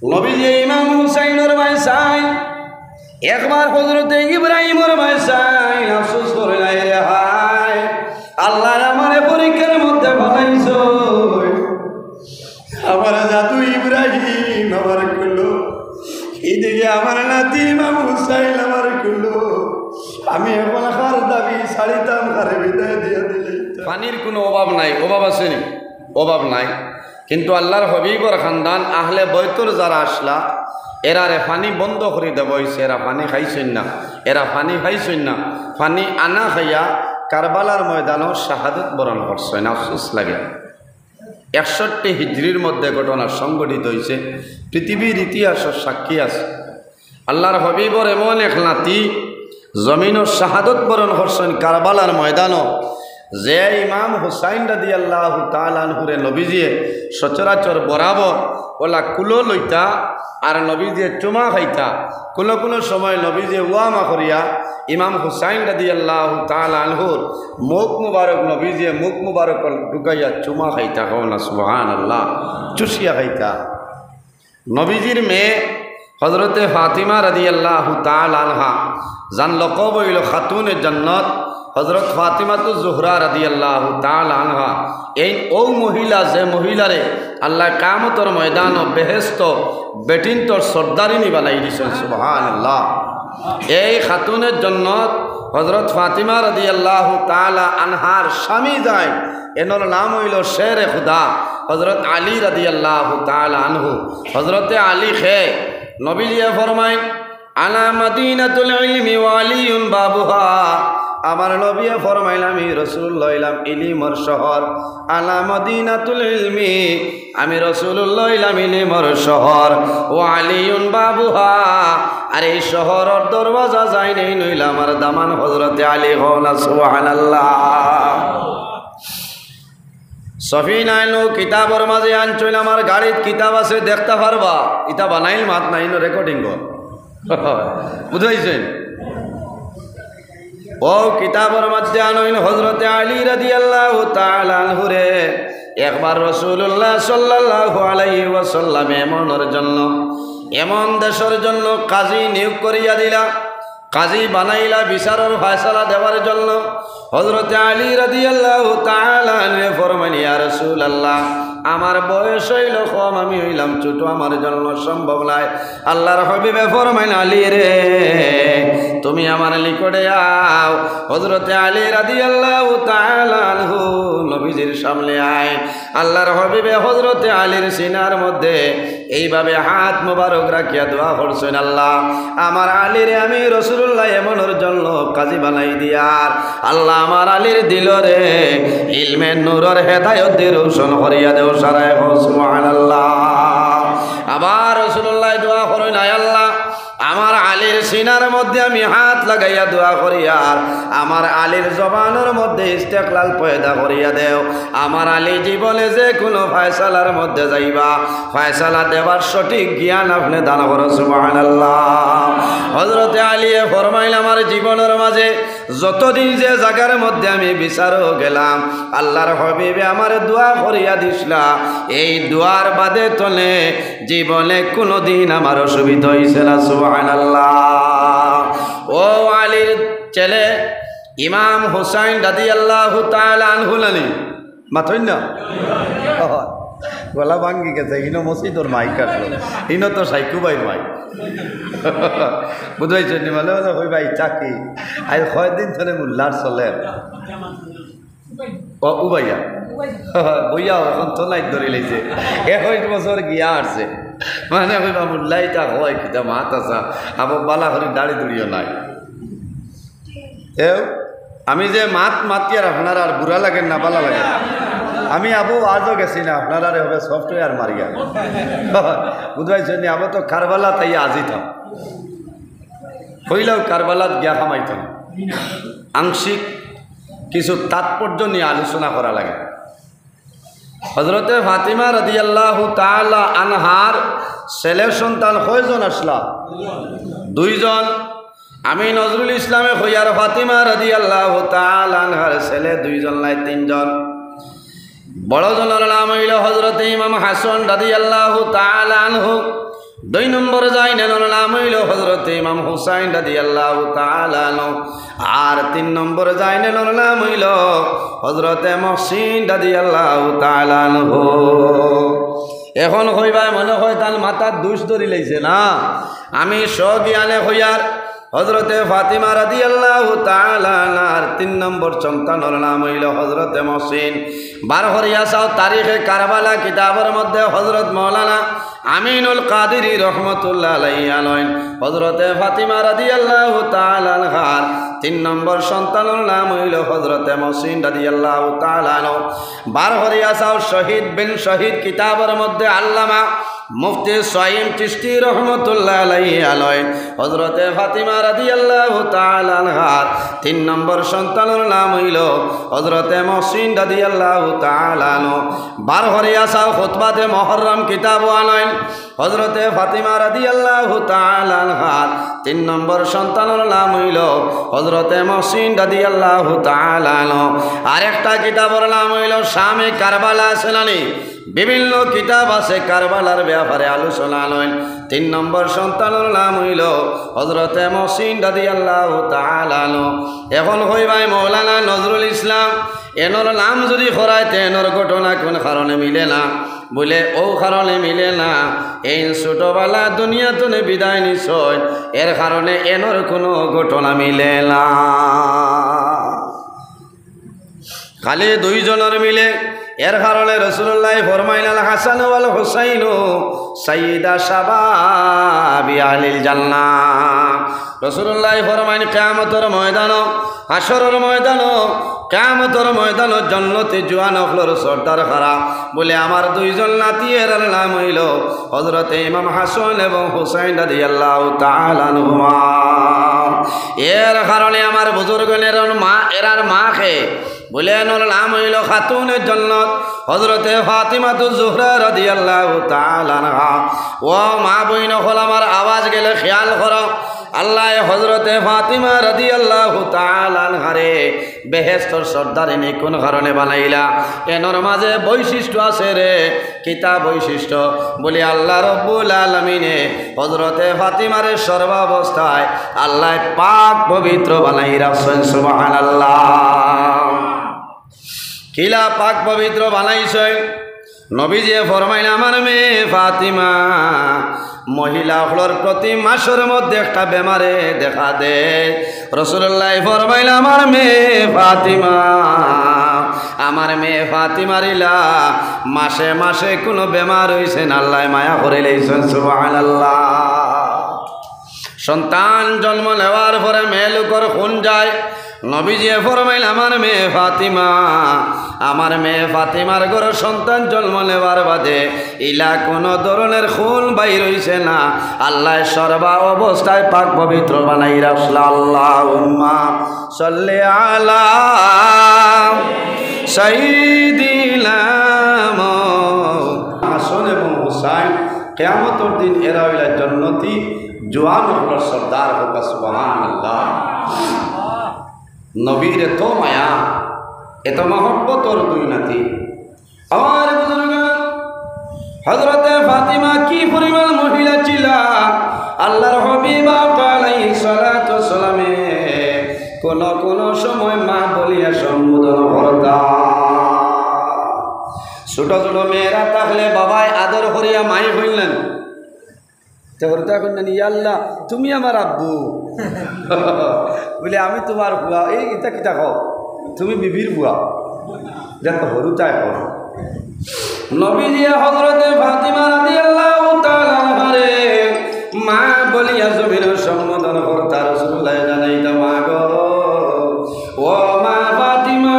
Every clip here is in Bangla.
নবীজি ইমাম হুসাইনের ভাই চাই একবার হযরতে ইব্রাহিমের ভাই চাই আফসোস করে নাই রে হায় আল্লাহ আমারে পরীক্ষার মধ্যে ফলাইছো আমার জাদু ইব্রাহিম আমার কুলো এদিকে আমার নাতি ইমাম হুসাইন আমার কুলো আমি এখন কার দাবি ছাড়িতাম কারে বিদায় দিয়ে দিলে পানির কোনো অভাব নাই অভাব আছে নি অভাব নাই কিন্তু আল্লাহর হবিবর খানদান আহলে বৈতর যারা আসলা এরারে পানি বন্ধ করে দেব হয়েছে এরা পানি খাইছেন না এরা পানি খাইছেন না পানি আনা খাইয়া কারবালার ময়দানও শাহাদত বরণ করছেন আফসোস লাগে 61 হিজরির মধ্যে ঘটনা সংঘটিত হয়েছে পৃথিবীর ইতিহাসের সাক্ষী আছে আল্লাহর হবিবর এমন এক নাতি জমিনও শাহাদত বরণ করছেন কারবালার ময়দানও যে ইমাম হুসাইন রাদিয়াল্লাহু তাআলা আনহুরে নবীজিয়ে সচরাচর বরাবর ওলা কুলো লইতা আর নবীজিয়ে চুমা খাইতা কোনো কোনো সময় নবীজিয়ে ওয়ামা করিয়া ইমাম হুসাইন রাদিয়াল্লাহু তাআলা আনহুর মুখ মুবারক নবীজিয়ে মুখ মুবারক ঢুকাইয়া চুমা খাইতা হওনা সুবহানাল্লাহ চুষিয়া খাইতা নবীজির মেয়ে হযরতে ফাতিমা রাদিয়াল্লাহু তাআলা আনহা জান লকব হইল খাতুনে জান্নাত হযরত ফাতিমা তো জোহরা রাদিয়াল্লাহু তাআলা আনহা এই ও মহিলা যে মহিলারে আল্লাহ কিয়ামতের ময়দান ও বেহেশত বেটিনতর সর্দারিনী বানাই দিয়েছেন সুবহানাল্লাহ এই খাতুনের জান্নাত হযরত ফাতিমা রাদিয়াল্লাহু তাআলা আনহার স্বামী যায় এনর নাম হইল শেরে খুদা হযরত আলী রাদিয়াল্লাহু তাআলা আনহু হযরতে আলী খে নবীজি ফরমায় আলা মদিনাতুল ইলমি ওয়া আলিয়ুন বাবুহা আমার নবী ফরমাইল আমি রাসূলুল্লাহ ইলাম ইলমের শহর আলা মদিনাতুল ইলমি আমি রাসূলুল্লাহ ইলাম ইলমের শহর ওয়া আলিয়ুন বাবুহা আর এই শহরের দরওয়াজা যাই নাই নইলা আমার দামান হযরতে আলী হওয়া সুবহানাল্লাহ সফিনাইল কিতাবর মাঝে আনছইল আমার গাড়িত কিতাব আছে দেখতে পারবা ইটা বানাইল মাত নাইনো রেকর্ডিং বুঝাইছেন ও কিতাবর মধ্যে আনইল হযরতে আলী রাদিয়াল্লাহু তাআলা আনহু রে একবার রাসূলুল্লাহ সাল্লাল্লাহু আলাইহি ওয়াসাল্লাম এমনের জন্য এমন দেশের জন্য কাজী নিয়োগ করিয়া দিলা কাজী বানাইলা বিচারের ফয়সালা দেওয়ার জন্য হযরতে আলী রাদিয়াল্লাহু তাআলা আনহু ফরমাইলেন ইয়া রাসূলুল্লাহ আমার বয়স হইল কম আমি হইলাম ছোট আমার জন্য সম্ভব নয় আল্লাহর হাবিবে ফরমাইলেন আলী রে তুমি আমার নিকটে আও হযরতে আলী রাদিয়াল্লাহু তাআলা আনহু নবীজির সামনে আয় আল্লাহর হাবিবে হযরতে আলীর সিনার মধ্যে এইভাবে হাত মোবারক রাখিয়া দোয়া করছেন আল্লাহ আমার আলী রে আমি রাসূলুল্লাহ এমনের জন্য কাজী বানাই দিয়ার আল্লাহ আমার আলীর দিল রে ইলমের নূরের হেদায়েত দিয়ে রোশন করিয়া দেও সারায় সুবহানাল্লাহ আবার রাসূলুল্লাহ দোয়া করেন আয় আল্লাহ আমার আলীর সিনার মধ্যে আমি হাত লাগাইয়া দোয়া করি আর আমার আলীর জবানের মধ্যে ইস্তেকলাল পয়দা করিয়া দেও আমার আলী জীবনে যে কোনো ফয়সালার মধ্যে যাইবা ফয়সালা দেবার সঠিক জ্ঞান আপনি দান করো সুবহানাল্লাহ হযরতে আলী ফরমাইল আমার জীবনের মাঝে যতদিন যে জায়গার মধ্যে আমি বিচারও গেলাম আল্লাহর হাবিবে আমার দোয়া করিয়া দিসলা এই দোয়ার বাদে তলে জীবনে কোনোদিন আমার অসুবিধা হইছে না সুবহানাল্লাহ ও আলীর ছেলে ইমাম হুসাইন রাদিয়াল্লাহু তাআলা আনহু লানি মাথইন না গলা ভাঙ্গি গেছে ইনো মসজিদর মাইক কাটলো ইনো তো সাইকু ভাই মাইক বুঝাইছেন নি মানে হই ভাই চাকি আজ কয়দিন ধরে মুল্লার চলে ও উবাইয়া বইয়া এখন তো লাইট ধরে লাইছে 21 বছর গিয়া আসছে মানে কইবা মুল্লাইটা হয় কিতা মাত আসা আবার বালা করে দাড়ি দুড়িও নাই এও আমি যে মাতিয়ার আপনার আর বুড়া লাগেন না বালা লাগে আমি আবু আজও গেছি না আপনারা হবে সফটওয়্যার মারিয়া বুঝাইছেন নি আবু তো কারবালা তাই আজি থাম হইলেও কারবালাত গিয়া খামাইতাম আংশিক কিছু তাৎপর্য নিয়ে আলোচনা করা লাগে হযরতে ফাতিমা রাদিয়াল্লাহু তাআলা আনহার ছেলে সন্তান কয়জন আসলা দুইজন আমি নজরুল ইসলামে হইয়ার ফাতিমা রাদিয়াল্লাহু তাআলা আনহার ছেলে দুইজন নাই তিনজন বড়জনের নাম হইল হযরতে ইমাম হাসান রাদিয়াল্লাহু তাআলা আনহু দুই নম্বর জাইনের নাম হইল হযরত ইমাম হুসাইন রাদিয়াল্লাহু তাআলা আনহু। আর তিন নম্বর জাইনের নাম হইল হযরত মুহসিন রাদিয়াল্লাহু তাআলা আনহু। এখন হইবা মনে হয় তার মাথার দুষ ধরি লাইছে না। আমি সজ্ঞানে হইয়ার হযরতে ফাতিমা রাদিয়াল্লাহু তাআলা আনহার তিন নম্বর সন্তানের নাম হইল হযরতে মুহসিন। বার হরিয়া চাও তারিখে কারবালা কিতাবের মধ্যে হযরত মাওলানা আমিনুল কাদেরী রহমতুল্লাহ আলাইহি আনয়ন হযরতে ফাতিমা রাদিয়াল্লাহু তাআলা আনহার তিন নম্বর সন্তানের নাম হইল হযরতে মুহসিন রাদিয়াল্লাহু তাআলা আনহু। বার হরিয়া চাও শহীদ বিন শহীদ কিতাবের মধ্যে আল্লামা মুফতি সাইম চিশতি রহমতুল্লাহ আলাইহি আনয়ন হযরতে ফাতিমা রাদিয়াল্লাহু তাআলা আনহার তিন নম্বর সন্তানের নাম হইল হযরতে মুহসিন রাদিয়াল্লাহু তাআলা আনহু। বার হরিয়া চাও খুতবাতে মুহররম কিতাব আনয়ন হযরতে ফাতিমা রাদিয়াল্লাহু তাআলা আনহার তিন নম্বর সন্তানের নাম হইল হযরতে মুহসিন রাদিয়াল্লাহু তাআলা আনহু। আরেকটা কিতাবের নাম হইল শামে কারবালা সেনানি। বিভিন্ন কিতাব আছে কারবালার ব্যাপারে আলোচনা আনয়ন। তিন নম্বর সন্তানের নাম হইল হযরতে মুহসিন রাদিয়াল্লাহু তাআলা আনহু। এখন হইবাই মৌলানা নজরুল ইসলাম এনর নাম যদি খরাইতে এনর ঘটনা কোন কারণে মিলে না বলে ও কারণে মিলে না এই ছোটবেলা দুনিয়াতে বিদায় নিশ্চয় এর কারণে এনর কোনো ঘটনা মিলে না। খালি দুইজনের মিলে এর কারণে রাসূলুল্লাহ ফরমাইলেন আল হাসান ওয়াল হুসাইন সাইয়্যিদা শাবাবি আহলিল জান্নাহ। রাসূলুল্লাহ ফরমাইন কিয়ামতের ময়দান হাশরের ময়দান কিয়ামতের ময়দান জান্নাতে জওয়ান হলর সর্দার খারা বলে আমার দুইজন নাতির নাম হইল হযরতে ইমাম হাসান এবং হুসাইন রাদিয়াল্লাহু তাআলা আনহুমা। এর কারণে আমার বুজুর্গনের মা এরার মাকে বলে এনর নাম হইল খাতুনে জান্নাত হযরতে ফাতিমাতুজ জোহরা রাদিয়াল্লাহু তাআলা আনহা। ও মা বইন হল আমার আওয়াজ গেলে খেয়াল করো আল্লাহ হযরতে ফাতিমা রাদিয়াল্লাহু তাআলা আনহারে বেহেশতর সর্দারিনী কোন কারণে বানাইলা এনর মাঝে বৈশিষ্ট্য আছে রে। কিতা বৈশিষ্ট্য বলি আল্লাহ রব্বুল আলামিনে হযরতে ফাতিমারে সর্বাবস্থায় আল্লাহ পাক পবিত্র বানাই রাখছেন। সুবহানাল্লাহ। কিলা পাক পবিত্র বানাইছেন নবীজি ফরমাইন আমার মেয়ে ফাতিমা মহিলাগুলোর প্রতি মাসের মধ্যে একটা বেমারে দেখা দেয়। রাসূলুল্লাহ ফরমাইল আমার মেয়ে ফাতিমারিলা মাসে মাসে কোনো বেমার হইছে না আল্লাহ মায়া করে লইছেন। সুবহানাল্লাহ। সন্তান জন্ম নেওয়ার পরে মেয়ে লোকের খুন যায়। নবীজি ফরমাইল আমার মেয়ে ফাতিমার ঘরে সন্তান জন্ম নেওয়ার বাদে ইলা কোনো ধরনের খুন বাইর হইছে না আল্লাহ সর্বা অবস্থায় পাক পবিত্র বানাই রাখল। আল্লাহুম্মা সাল্লি আলা সাইয়্যিদিনা হাসান এবং হুসাইন কিয়ামতের দিন এরা হইলা জান্নাতি জওয়ান হল সর্দার হোক। সুবহানাল্লাহ। নবীর এত মায়া এত মহব্বতর দুই নাতি আমার বুজুর্গ হযরতে ফাতিমা কি পরিমাণ মহিলা ছিল আল্লাহর হাবিব আলাইহিস সালাতু ওয়াস সালামে কোন কোন সময় মা বলিয়া সম্বোধন করতা। ছোট ছোট মেয়েরা থাকলে বাবাই আদর করিয়া মাই হইলেন আল্লাহ তুমি আমার আব্বু বলে আমি তোমার বুয়া এই ইটা কিতা কও তুমি বিবির বুয়া যত হরু তাই কও। নবীজি হযরতে ফাতিমা রাদিয়াল্লাহু তাআলা আনহারে মা বলিয়া জমির সম্বোধন করতা। রাসূলুল্লাহ জানাইতা মা গো ও মা ফাতিমা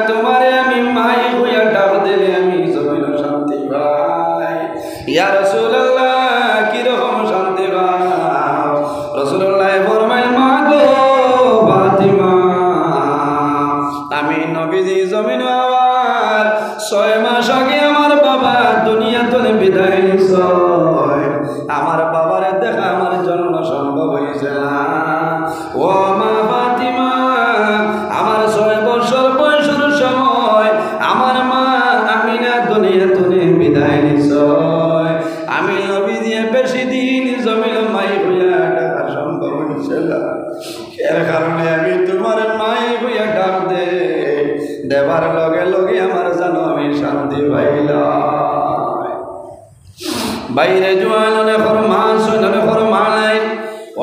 তোমারে আমি মাই হইয়া ডাক দিলে আমি জমির শান্তি পাই। ইয়া রাসূলুল্লাহ কিরকম শান্তি পাই? রাসূলুল্লাহ ফরমাইল মা গো ফাতিমা আমি নবীজি জমিন আবার 6 মাস আগে আমার বাবা দুনিয়া থেকে বিদায় নিছে। বেশি দিন জমিল মাই হইয়া ডাকা সম্ভব হইছে না। এর কারণে আমি তোমার মাই হইয়া ডাক দেবার লগে লগে আমার জানো আমি শান্তি পাইলাম। বাইরে জোয়ান অনেকর মা শুন, অনেকর মা নাই,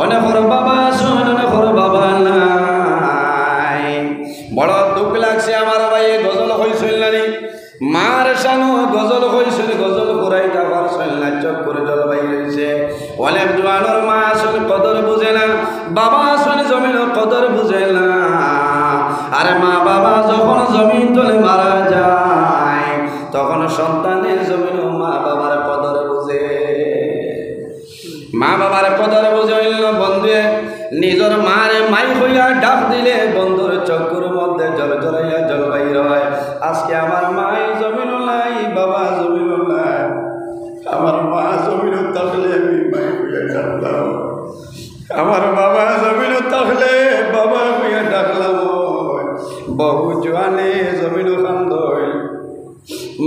অনেকর বাবা শুন, অনেকর বাবা নাই। বড় দুঃখ লাগছে আমার ভাই গজল হইছিল না, মার সানো গজল হইছিল, গজল করাই যাবার শৈল চোখ করে জল বাইরেছে। অনেক জোয়ানোর মা শুন কদর বুঝে না, বাবা শুন জমিন কদর বুঝে না। আরে মা বাবা যখন জমিন তলে মারা যায় তখন সন্তানের জমিন মা বাবার কদর বুঝে। মা বাবার কদর বুঝে হইল বন্ধুয়ে নিজের মারে মাই হইয়া ডাক দিলে বন্ধুর চক্কর মধ্যে জল জড়াইয়া জল বাইর হয়। আজকে আমার মাই জমিন নাই, বাবা জমিন নাই, আমার মা জমিন থাকলে আমি মাই হইয়া ডাকলাম, আমার বাবা জমিন থাকলে বাবা হইয়া ডাকলাম। বহু জোয়ানে জমিন কান্দয়,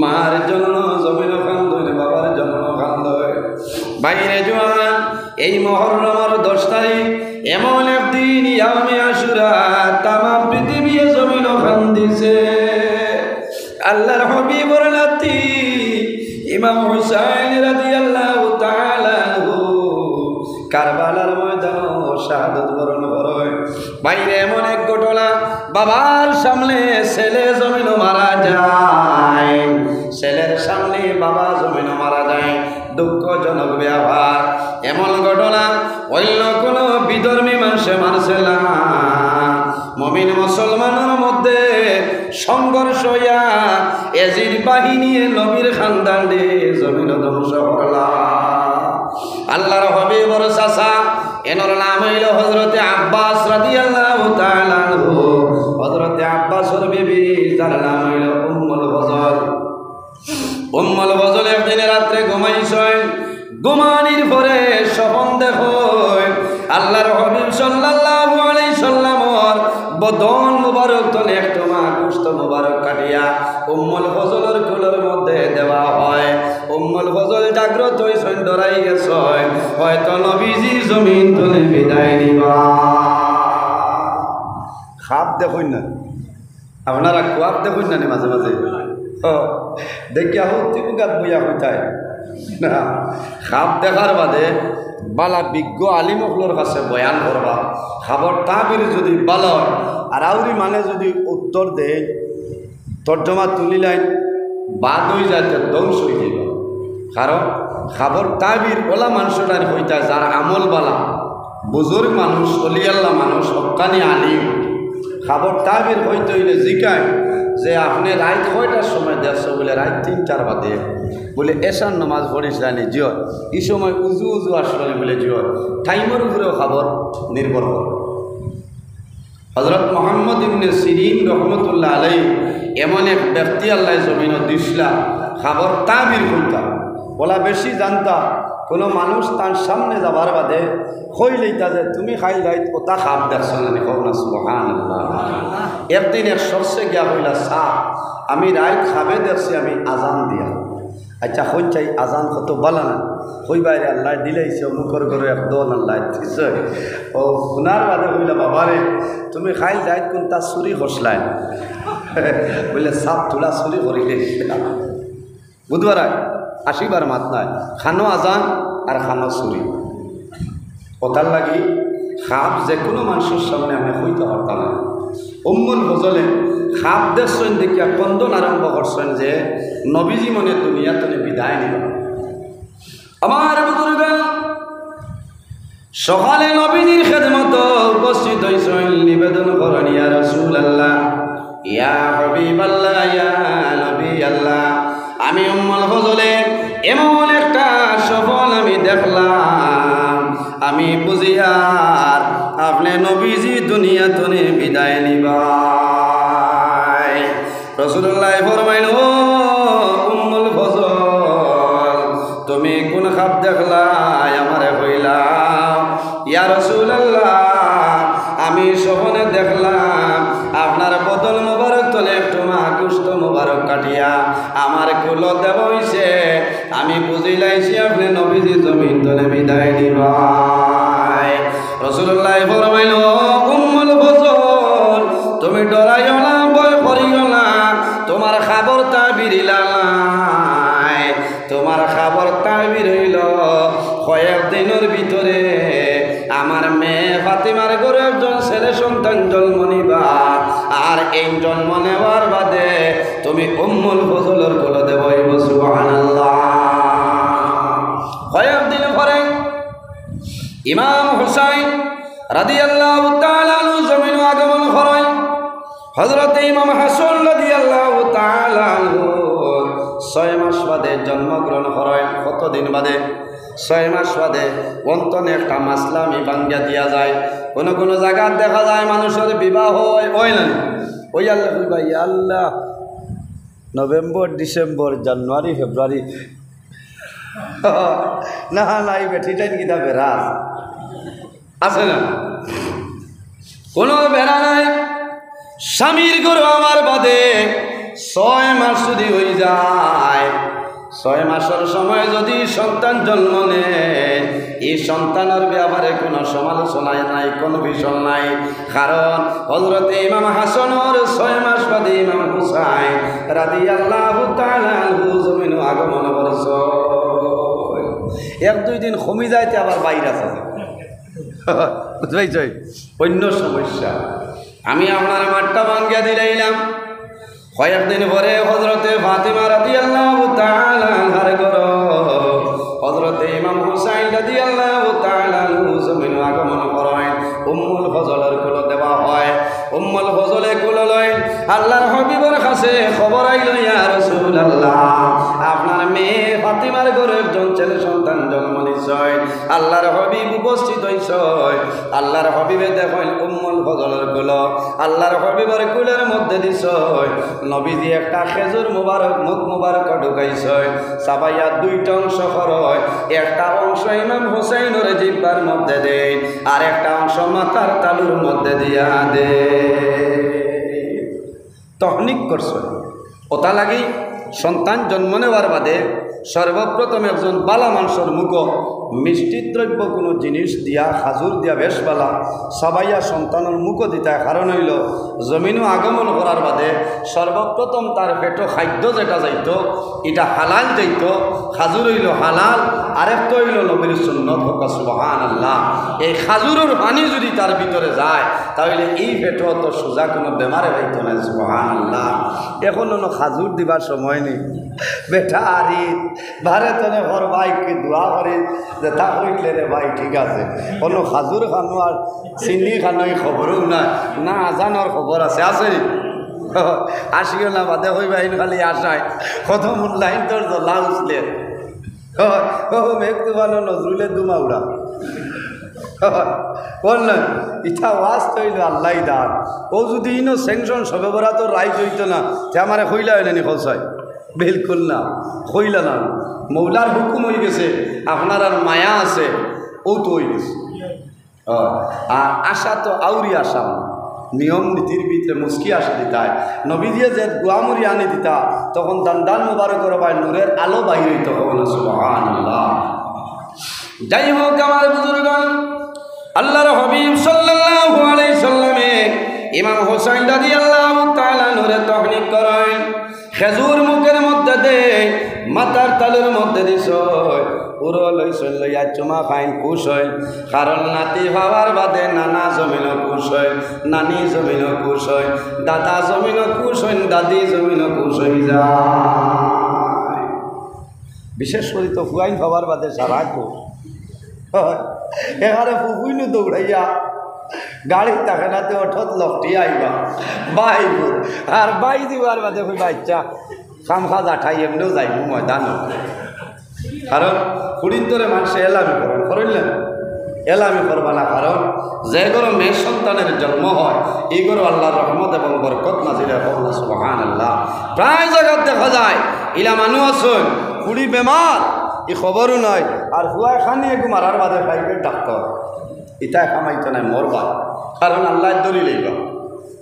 মার জন্য জমিন কান্দয়, বাবার জন্য কান্দয়। বাইরে জোয়ান এই মহররমের 10 তারিখ এমন একদিন ইয়ামে আশুরা তামাম পৃথিবী জমিন কান্দিছে। আল্লাহর হাবিবর নাতি ইমাম হুসাইন রাদিয়াল্লাহু তাআলা আনহু কারবালার ময়দানে শাহাদাত বরণ করে। বাইরে এমন এক ঘটনা, বাবার সামনে ছেলে জমিন মারা যায়, ছেলের সামনে বাবা জমিন মারা যায়, দুঃখজনক ব্যবহার। এমন ঘটনা অন্য কোনো বিধর্মী মানুষে মানছে না। মুমিন মুসলমানের মধ্যে সংঘর্ষ হইয়া এজিদ বাহিনী নবীর খানদান দিয়ে জমিন ধ্বংস করলা। আল্লাহর হাবিবর চাচা এনর নাম হইল হযরতে আব্বাস রাদিয়াল্লাহু তাআলা আনহু। হযরতে আব্বাসের বিবি তার নাম হইল উম্মুল ফজল। উম্মুল ফজল একদিন রাত্রে ঘুমাইছেন, ঘুমানির পরে স্বপ্ন দেখেন আল্লাহর হাবিব সাল্লাল্লাহু আলাইহি সাল্লামর বদন মুবারক তলে একটা মা গোশত মুবারক কাটিয়া উম্মুল ফজলের কোলের মধ্যে দেওয়া হয়। উম্মুল ফজল জাগ্রত হইছেন, ডরাই গেছেন হয়তো নবীজি জমিন তলে বিদায় নিবা। খাপ দেখুন না আপনারা, কুয়াপ দেখুন না মাঝে মাঝে দেখিয়া হত্যি গাত বইয়া হইতায় না। খাপ দেখার বাদে বালা বিজ্ঞ আলিমকলোর কাছে বয়ান করবা, খাবার তাবির যদি ভালো আর আউরি মানে যদি উত্তর দেয় তর্জমা তুলিলাইন বাদ হয়ে যায় ধ্বংস হয়ে যাব। কারণ খাবার তাবির ওলা মানুষটার হইতা যার আমল বালা বুজুর্গ মানুষ, অলিয়াল্লা মানুষ, হক্কানি আলিম। খাবার তাবির হইতে হইলে জিকায় যে আপনি রাত কয়টার সময় দেখছো বলে রাত 3-4 বাদে, বলে এশার নামাজ পড়িস রানি জিও, এই সময় উজু উজু আসলে বলে জিও, টাইমের উপরেও খবর নির্ভর করে। হযরত মুহাম্মদ ইবনে সিরিন রহমতুল্লাহ আলাইহি এমন এক ব্যক্তি আল্লাহ জমিন দিসলা খবর তাবির হইতা, বলা বেশি জানতা কোনো মানুষ তার সামনে যাবার বাদে কইলেইতা যে তুমি খাই রাইত ওটা খাপ দেখছো না, হোক না সুবহানাল্লাহ। একদিন এক সরষে গিয়া হইলা সাহ আমি রাইত খাবে দেখছি আমি আজান দিয়া। আচ্ছা হই চাই আজান কত বলা না, হই বাইরে আল্লাহ দিলেইছে মুখর করে এক দল আল্লাহ দিছে। ও শোনার বাদে হইলা বাবারে তুমি খাই রাইত কোন তা চুরি হসলাই বলে সাপ তোলা চুরি করিলে বুধবার আসিবার মাত নাই, খানো আজান আর খানো চুরি। কথার লাগি খাপ যে কোনো মানুষের সামনে আমি হইতে পারতাম না। উম্মুল ফজলে খাপ দেখছেন দেখিয়া কন্দন আরম্ভ করছেন যে নবীজি মনে দুনিয়া তুমি বিদায় নিব। আমার বুজুর্গ সকালে নবীজির খেদমত উপস্থিত হইছেন, নিবেদন করেন ইয়া রাসূলুল্লাহ, ইয়া হাবিবাল্লাহ, ইয়া নবী আল্লাহ, আমি উম্মুল ফজলে এমন একটা সফল আমি দেখলাম, আমি বুঝি আর আপনি নবীজি দুনিয়া তনে বিদায় নিবা। রাসূলুল্লাহ ফরমাইল ও উম্মুল ফজল তুমি কোন খাপ দেখলাই আমারে কইলাম। ইয়া রাসূলুল্লাহ আমি স্বপ্নে দেখলাম আপনার বদল মোবারক তলে একটু মা কুষ্ঠ মোবারক কাটিয়া আমার কুল দেব হইছে, আমি বুঝিলাইছি আপনি নবীজি জমিন তলে বিদায় দিবাই। রাসূলুল্লাহ ফরমাইল, উম্মুল ফজল তুমি ডরাইও না, ভয় করিও না, তোমার খবর তাবিরিলা নাই। তোমার খবর তাবির হইল কয়েকদিনের ভিতরে আমার মেয়ে ফাতিমার ঘরে একজন ছেলে সন্তান জন্ম নিবা। আর এই জন্ম নেওয়ার বাদে তুমি উম্মুল ফজলের কোলে দেবইব। সুবহানাল্লাহ। কয়েকদিন পরে ইমাম হুসাইন রাদিয়াল্লাহু তাআলা আনহু জমিন আগমন করেন। হযরত ইমাম হাসান রাদিয়াল্লাহু তাআলা আনহু 6 মাস বাদে জন্মগ্রহণ করেন। কতদিন বাদে? 6 মাস বাদে। অন্তনে একটা মাসলামি ভাঙ্গিয়া দিয়া যায়। কোনো কোনো জায়গা দেখা যায় মানুষের বিবাহ হয় না, ওই আল্লাহ ভাই আল্লাহ নভেম্বর, ডিসেম্বর, জানুয়ারি, ফেব্রুয়ারি না নাই বেঠিটাই কিতা বেড়াস আছে না, কোনো বেড়া নাই। স্বামীর গরু আমার বাদে 6 মাস যদি হয়ে যায়, 6 মাসের সময় যদি সন্তান জন্ম নেয়, এই সন্তানের ব্যাপারে কোনো সমালোচনায় নাই, কোনো বিষয় নাই। কারণ হযরত ইমাম হাসানের 6 মাস বাদে ইমাম হুসাইন রাদিয়াল্লাহু তাআলা আনহু জমিন আগমন করছে। 1-2 দিন কমে যাইতে আবার বাইরে আছে, বুঝতে অন্য সমস্যা। আমি আপনার মাঠটা ভাঙ্গিয়া দিলাম। কয়েকদিন পরে হযরতে ফাতিমা রাদিয়াল্লাহু তাআলা আনহার ঘর হযরতে ইমাম হুসাইন রাদিয়াল্লাহু তাআলা আনহু জমিন আগমন করেন। উম্মুল ফজলের কোলে দেওয়া হয়। উম্মুল ফজলে কোলে লয় আল্লাহর হাবিবের কাছে খবর আইল, ইয়া রাসূলুল্লাহ আপনার মেয়ে ফাতিমার ঘরে একজন ছেলে সন্তান জন্ম নিছে। আল্লাহর হাবিব উপস্থিত হইছে। আল্লাহর হাবিবে দেখেন উম্মুল ফজলের কোলে, আল্লাহর হাবিবের কোলের মধ্যে দিছে নবীজি একটা খেজুর মুবারক, মুখ মুবারক ঢুকাইছে। সাবাইয়া 2টা অংশ হয়, একটা অংশ ইমাম হুসাইনের জিহ্বার মধ্যে দেয়, আর একটা অংশ মাথার তালুর মধ্যে দিয়া দে। তহনিক করছে। ওটা লাগি সন্তান জন্ম নেওয়ার বাদে সর্বপ্রথম একজন বালা মানুষের মুখ মিষ্টি দ্রব্য কোনো জিনিস দিয়া, খাজুর দিয়া বেশ বালা সবাইয়া সন্তানের মুখ দিতা। কারণ হইল জমিনও আগমন করার বাদে সর্বপ্রথম তার পেট খাদ্য যেটা যাইত এটা হালাল যাইত। খাজুর হইল হালাল, আরেকটা হইল নবীর সুন্নত। হোক সুবহানাল্লাহ। এই খাজুরের পানি যদি তার ভিতরে যায় তাহলে এই পেট তো সোজা কোনো বেমারে হইত না। সুবহানাল্লাহ। এখন খাজুর দিবার সময় নেই বেটা, আরি ভারে তনে ঘর ভাইকে দোয়া করে যে তা হইলে রে ভাই ঠিক আছে, কোনো খাজুর খানো আর চিনি খানোই খবরও নাই, না আজানোর খবর আছে আছে আসিও না বাদে হই বাইন খালি আসায় কত মূল্যায়ন তোর জ্বলা উঠলে মেঘ তুফানো নজরুলের দুমাউড়া বললেন ইটা ওয়াজ তৈল আল্লাহ দান। ও যদি ইনো স্যাংশন সবে বরা তো রাইট হইত না, সে আমারে হইলা হইলেনি খোঁচায় বিলকুল না, হইলা না। মৌলার হুকুম হয়ে গেছে, আপনার আর মায়া আছে ও তো হয়ে গেছে। আর আশা তো আউরি আশা নিয়ম নীতির ভিতরে মুস্কি আসে দিতায়। নবী দিয়ে যে গুয়ামুরি আনি দিতা তখন দান দান মুবারক করবাই নূরের আলো বাইরে হইতে হবে না। সুবহানাল্লাহ। যাই হোক আমার বুজুর্গণ, আল্লাহর হাবিব সাল্লাল্লাহু আলাইহি সাল্লামে ইমাম হুসাইন রাদিয়াল্লাহু তাআলা নূরে তহনিক করেন। খেজুর মুখের মধ্যে দে, মাথার তালুর মধ্যে দিছ, পুরো লইসল লইয়া চুমা খাইন খুশ হয়। কারণ নাতি ভাবার বাদে নানা জমিন খুশ হয়, নানি জমিন খুশ হয়, দাদা জমিন খুশ হয়, দাদি জমিন খুশ হয়ে যায়। বিশেষ করে তো ফুয়াইন ভাবার বাদে সারা খুশ এখানে ফুফুইনু দৌড়াইয়া গাড়ি থাকে না তো অঠত লকটি আইবা বাইব আর বাই দিবার বাদে ওই বাচ্চা খাম খাজ আঠাই এমনিও যাইব ময়দান। কারণ কুড়িন্তরে মানুষে এলামি করেন করলেন, এলামি করবা না। কারণ যে গরো মেয়ে সন্তানের জন্ম হয় এই গরো আল্লাহর রহমত এবং বরকত নাজিলে হোক। সুবহানাল্লাহ। প্রায় জায়গায় দেখা যায় ইলা মানুষ আছেন কুড়ি বেমার ই খবরও নয়, আর হুয়ায় খানি একটু মারার বাদে প্রাইভেট ডাক্তার ইটাই কামাইতে নাই মরবা। কারণ আল্লাহ দলি লইবা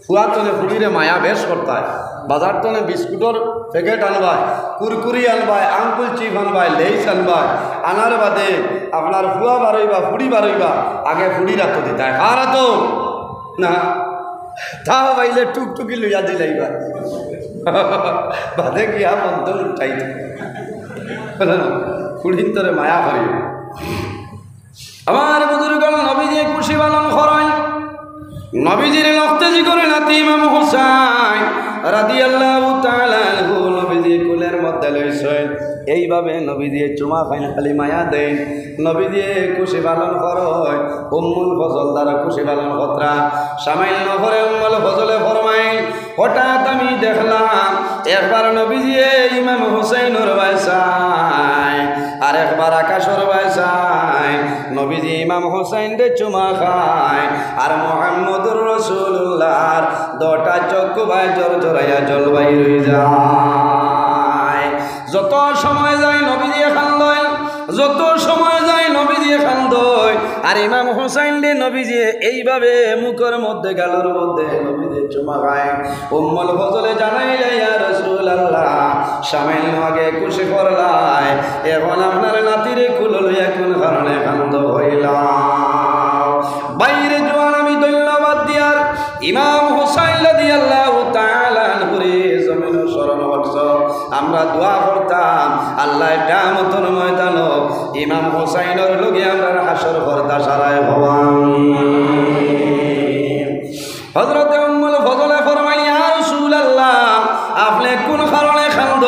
হুয়া তনে ফুড়িরে মায়া বেশ করতায়, বাজার তনে বিস্কুটর প্যাকেট আনবাই, কুরকুরি আনবাই, আঙ্কুল চিপ আনবাই, লেইস আনবাই, আনার বাদে আপনার ফুয়া বারইবা, ফুড়ি বারইবা, আগে ফুড়ি রাখতো দিতে কার তো না তাও বাইলে টুকটুকি লইয়া দিলাইবা বাদে গিয়া বন্ধন উঠাইতে ফুড়ির তরে মায়া করি। আমার বুজুর্গ নবীজি খুশি পালন করেন, নবীজির লখতেজি করে নাতি ইমাম হুসাইন রাদিয়াল্লাহু তাআলা আনহু নবীজি কুলের মধ্যে লইছেন। এইভাবে নবীজি চুমা খাইন খালি মায়া দেন, নবীজি খুশি পালন করেন। উম্মুল ফজল দ্বারা খুশি পালন কতরা সামাইল নহরে উম্মুল ফজলে ফরমাইন, হঠাৎ আমি দেখলাম একবার নবীজি ইমাম হুসাইনের বাসায় আর একবার আকাশের বাসায় নবীজি ইমাম হুসাইন রে চুমা খায় আর মুহাম্মদুর রাসূলুল্লাহর দুটা চক্ষু বাই জোর জোরাইয়া জলবাই রই যায়। যত সময় যায় নবীজি খান্দয়, যত সময় যায় নবীজি খান্দয় আর ইমাম হুসাইন রে নবীজি এইভাবে মুখের মধ্যে গালের মধ্যে নবীজি চুমা খায়। উম্মুল ফজলে জানাইলে ইয়া রাসূলুল্লাহ সামান্য আগে খুশি করলাই, এখন আপনার নাতিরে কুল লইয়া কোন কারণে কান্দ হইলাম। বাইরে জোয়ান আমি ধন্যবাদ দিয়ার ইমাম হুসাইন রাদিয়াল্লাহু তাআলা আনহুরে জমিন শরণ বর্ষ আমরা দোয়া করতাম আল্লাহ কিয়ামতের ময়দান ইমাম হুসাইনের লগে আমরা হাসর করতা সারায় ভবান। হযরত উম্মুল ফজলে ফরমাইলেন ইয়া রাসূলুল্লাহ আপনি কোন কারণে কান্দ?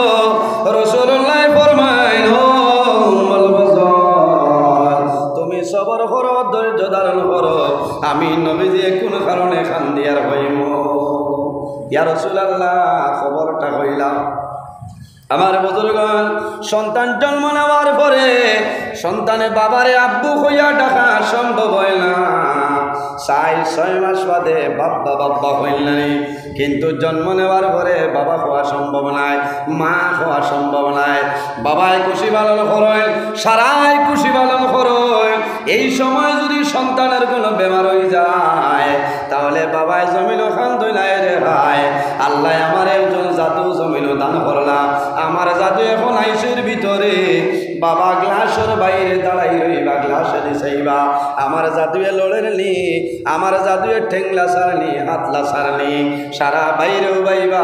রাসূলুল্লাহ ফরমাইলেন ও উম্মুল ফজল তুমি সবর করো, ধৈর্য ধারণ করো, আমি নবীজি কোন কারণে কান্দিয়ার হইম। ইয়া রাসূলুল্লাহ খবরটা কইলাম। আমার বুজুর্গণ সন্তান জন্ম নেওয়ার পরে সন্তানের বাবারে আব্বু হইয়া ডাকা সম্ভব হয় না, 6 মাস বাদে বাব্বা বাব্বা হইল নাই, কিন্তু জন্ম নেওয়ার পরে বাবা হওয়া সম্ভব নাই, মা হওয়া সম্ভব নাই। বাবায় খুশি পালন করেন, সারাই খুশি পালন করেন। এই সময় যদি সন্তানের কোনো বেমার হয়ে যায় তাহলে বাবায় জমিন খান নাই রে ভাই, আল্লাহ আমার একজন জাদু জমিন দান করলাম, আমার জাদু এখন আইসির ভিতরে, বাবা গ্লাসের বাইরে দাঁড়াই রইবা, গ্লাসে দিছাইবা, আমার জাদুয়ে লড়ের নি, আমার জাদুয়ে ঠেংলা সারনি, হাতলা সারনি, সারা বাইরেও বাইবা,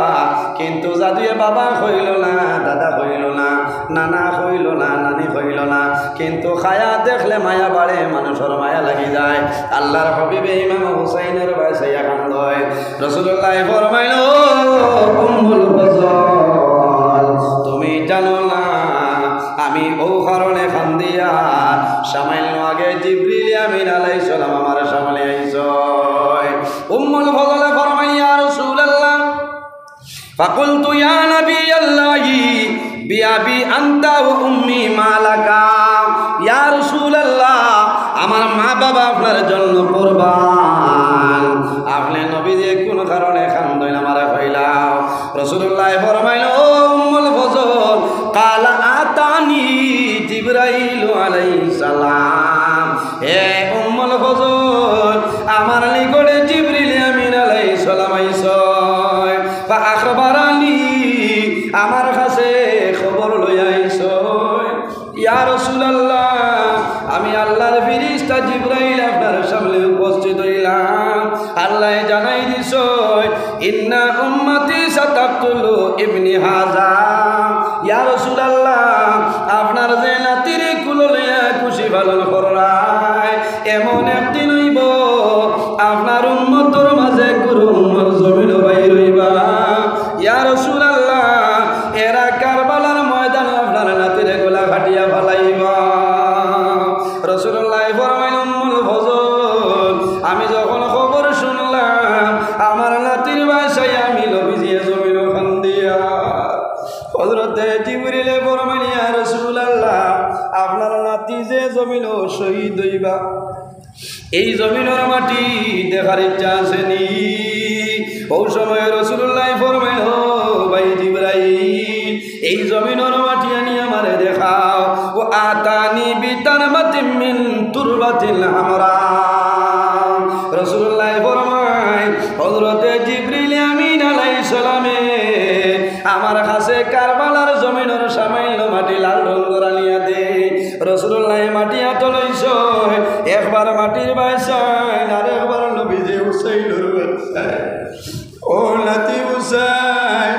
কিন্তু জাদুয়ে বাবা হইল না, দাদা হইল না, নানা হইল না, নানি হইল না, কিন্তু খায়া দেখলে মায়া বাড়ে, মানুষের মায়া লাগি যায়। আল্লাহর হাবিবে ইমাম হুসাইনের বাসাইয়া কান্দয়। রাসূলুল্লাহ ফরমাইল উম্মুল ফজল তুমি জানো না আমি ও কারণে কান্দিয়া সামান্য আগে জিবরিল আমিন আলাইহিস সালাম আমার সামনে আইছো। উম্মুল ফজল ফরমাইল ইয়া রাসূলুল্লাহ ফাকুলতু ইয়া নবিয়াল্লাহি বিআবি আনতা ওয়া উম্মি মালাকা। ইয়া রাসূলুল্লাহ আমার মা বাবা আপনার জন্য কুরবান, আপনি নবীজি কোন কারণে কান্দইন আমারে কইলাও। রাসূলুল্লাহ ফরমাইল ও উম্মুল ফজল কালা আতানি জিবরাইল আলাইহিস সালাম, হে উম্মুল ফজল আমার নিকটে জিবরিল আমিন আলাইহিস সালাম আইছে, ফা আখবারানি আমার কাছে খবর লইয়া আইছে। ইয়া রাসূলুল্লাহ আমি আল্লাহর ফেরেশতা জিবরাইল আপনার সামনে উপস্থিত হইলাম, আল্লাহ জানাই দিছ ইন্না উম্মতি সাতাকতুলু ইবনি হাযা। ইয়া রাসূলুল্লাহ আপনার যে নাতির কুল লইয়া খুশি পালন করায় এমন একদিন হইব আপনার উম্মতের মাঝে গুরু উম্মত জমিন বাইর হইবা। ইয়া রাসূলুল্লাহ এরা কারবালার ময়দান আপনার নাতির গোলা কাটিয়া ফেলাইবা। রাসূলুল্লাহ ফরমাইলেন উম্মুল ফজল আমি যখন খবর শুনলাম আমার নাতির বাসায় আমি নবীজি জমিন কান্দিয়া। হযরতে জিবরিল ফরমাইলেন ইয়া রাসূলুল্লাহ আপনার নাতি যে জমিন শহীদ হইবা এই জমিনের মাটি দেখার ইচ্ছা আসেনি। ও সময় রাসূলুল্লাহ ফরমাইলেন ও ভাই জিবরাইল এই জমিনের মাটি আনি আমারে দেখাও। ও আতানি বিতারবাতিন মিন তুরবাতিল হামরা। রাসূলুল্লাহ ফরমায় হযরতে জিবরিল আমিন আলাইহিস সালামে আমার কাছে একবার মাটির বাইসাইন আর একবার নবীজি হুসাইনের বাইসাইন। ও নাতি হুসাইন,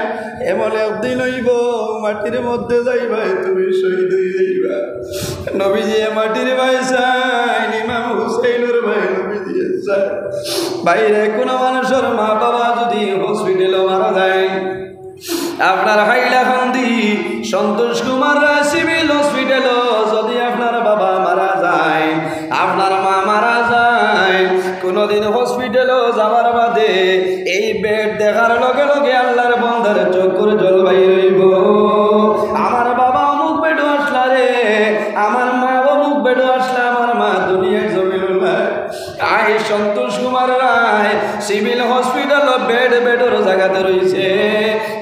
এমন একদিন হইব মাটির মধ্যে যাইবা তুমি শহীদ হয়ে যাইবা। নবীজি মাটির বাইসাইন, ইমাম হুসাইনের ভাই নবীজি বাইরে কোনো মানুষের মা বাবা যদি হসপিটালে মারা যায়, আপনার হাইলাকান্দি সন্তোষ কুমার সিভিল হসপিটাল যদি আপনার বাবা মারা যায়, আপনার মা মারা যায়, কোনোদিন হসপিটালও যাওয়ার বাদে এই বেড দেখার লগে লগে আল্লাহর বন্দার চক্ষুর জল বাইর হইব। আমার বাবা অমুক বেডও আসলা রে, আমার মা অমুক বেডও আসলা, আমার মা দুনিয়ায় জমিল নাই। আই সন্তোষ কুমার রায় সিভিল হসপিটাল বেডের জায়গাতে রয়েছে,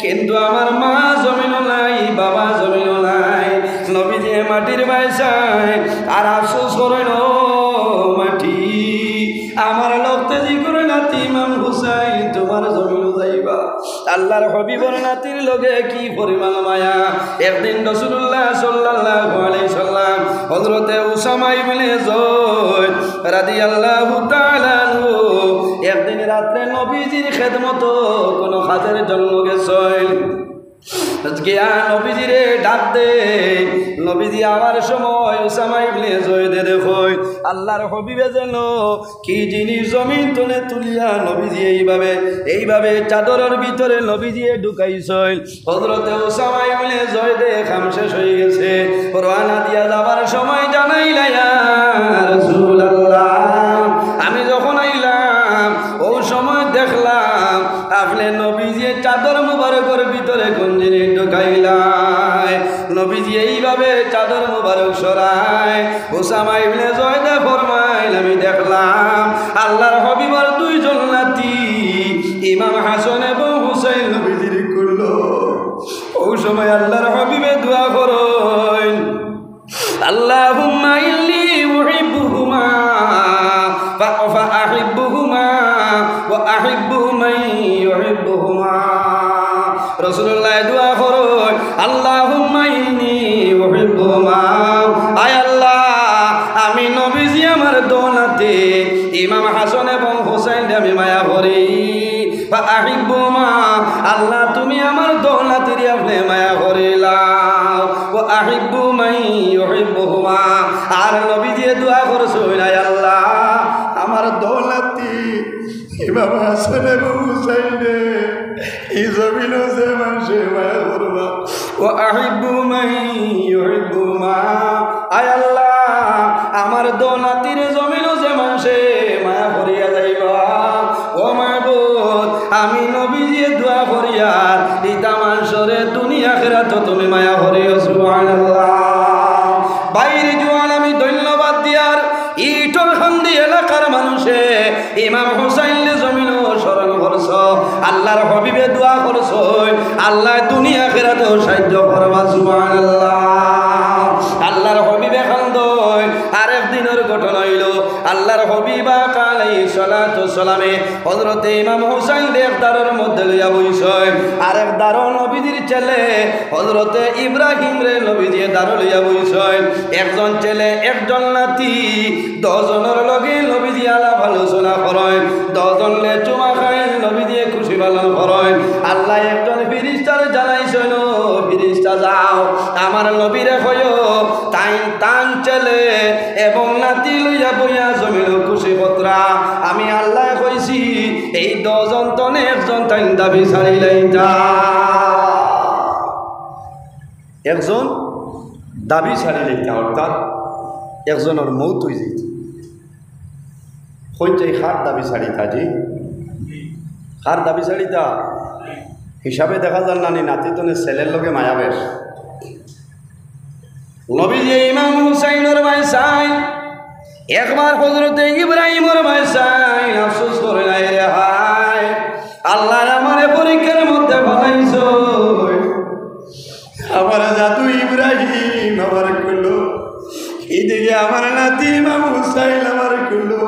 কিন্তু আমার মা জমিন নাই, বাবা জমিন নাই। নবীজি মাটির বাইসায় আর আফসোস করেন, ও মাটি আমার লোকতে জি করে নাতি ইমাম হুসাইন তোমার জমিন যাইবা। আল্লাহর হবিবর নাতির লগে কি পরিমাণ মায়া। একদিন রাসূলুল্লাহ সাল্লাল্লাহু আলাইহি সাল্লাম হযরতে উসামা ইবনে যায়েদ রাদিয়াল্লাহু তাআলা আনহু একদিন রাত্রে নবীজির খেদমত কোন কাজের জন্য গেছেন। গিয়া নবীজিরে ডাক দে, নবীজি আমার সময় উসামা ইবনে যায়েদে দেখই আল্লাহর হবিবে যেন কি জিনিস জমিন তলে তুলিয়া নবীজি এইভাবে চাদরের ভিতরে নবীজি ঢুকাইছেন। হযরতে উসামা ইবনে যায়েদে কাম শেষ হয়ে গেছে, রওনা দিয়া যাবার সময় জানাইলা ইয়া রাসূলুল্লাহ, আমি যখন আইলাম ও সময় দেখলাম আপনি নবীজি চাদর মুবারকের ভিতরে কোন জিনিস ঢুকাইলাই। নবীজি এইভাবে চাদর মুবারক সরায়। উসামা ইবনে যায়েদে ফরমাইল, আমি দেখলাম আল্লাহর হবিবর দুইজন নাতি ইমাম হাসান এবং হুসাইন নবীজির করলো। ওই সময় আল্লাহর হবিবে দোয়া করেন, আল্লাহুম্মা ইন্নী উহিব্বুহুমা ফাআহিব্বুহুমা ওয়া আহিব্বু মান ইউহিব্বুহুমা। রাসূলুল্লাহ দোয়া করেন, আল্লাহুম্মা ইন্নী উহিব্বুহুমা, আয় আল্লাহ আমি নবীজি আমার দোনাতে ইমাম হাসান এবং হুসাইন আমি মায়া করি। ফাআহিব্বুহুমা, আল্লাহ তুমি আমার দোনাতের আপনি মায়া করিলাও। ওয়া আহিব্বু মান ইউহিব্বুহুমা, আর নবীজি দোয়া করছেন, আয় আল্লাহ আমার দৌলতি ইমাম হাসান এবং হুসাইন এই জমিনও যে মানুষে মায়া করবা। ও আহিব্বু মান ইউহিব্বুহুমা, আয় আল্লাহ আমার দৌলতির জমিনও যে মানুষে মায়া করিয়া যাইবা। ও মাবুদ আমি নবীজি দোয়া করিয়া ইতা মানুষরে দুনিয়া আখিরাত তুমি মায়া করিও। সুবহানাল্লাহ। বাইরে জোয়ান আমি ধন্যবাদ দিয়ার ইটর খান্দি এলাকার মানুষে ইমাম হুসাইনের জমিন স্মরণ করছ, আল্লাহর হবিবে দোয়া করছ, আল্লাহ দুনিয়া আখিরাত সাহায্য করবা। সুবহানাল্লাহ। আল্লাহর হবিবে খান্দয় আরেক দিনের ঘটনা হইল, আল্লাহর হবিবা আলাইহিস সালাতু সালামে হযরতে ইমাম হুসাইন দেবদারের মধ্যে লইয়া বইছেন। আরেক দারো নবীজির ছেলে হযরতে ইব্রাহিম রে নবীজি দারো লইয়া বইছেন। একজন ছেলে একজন নাতি 10 জনের লগে নবীজি আলাপ আলোচনা করেন, 10 জনলে চুমা খায় নবীজি খুশি পালন করেন। আল্লাহ একজন ফেরেশতার জানাইছেন, ফেরেশতা যাও আমার নবীরে কইও তান ছেলে এবং নাতি লইয়া বইয়া জমিল খুশি পত্রা। আমি আল্লাহ কইছি এই 10 জন তনে একজন তাই দাবি ছাড়িলাইতা, একজন দাবি ছাড়িলাইতা, অর্থাৎ একজনের মৌত হয়ে যেত। কইটাই খার দাবি ছাড়িতা, জি খার দাবি ছাড়িতা হিসাবে দেখা যান নানি নাতি তনে ছেলের লগে মায়াবেশ। নবীজি ইমাম হুসাইনের বাইসাইন একবার হযরতে ইব্রাহিমের বাইসাইন আফসোস করে নাই রে হায় আল্লাহ আমারে পরীক্ষার মধ্যে ফলাইছো, আমার জাদু ইব্রাহিম আমার করলো, এইদিকে আমার নাতি ইমাম হুসাইন আমার করলো।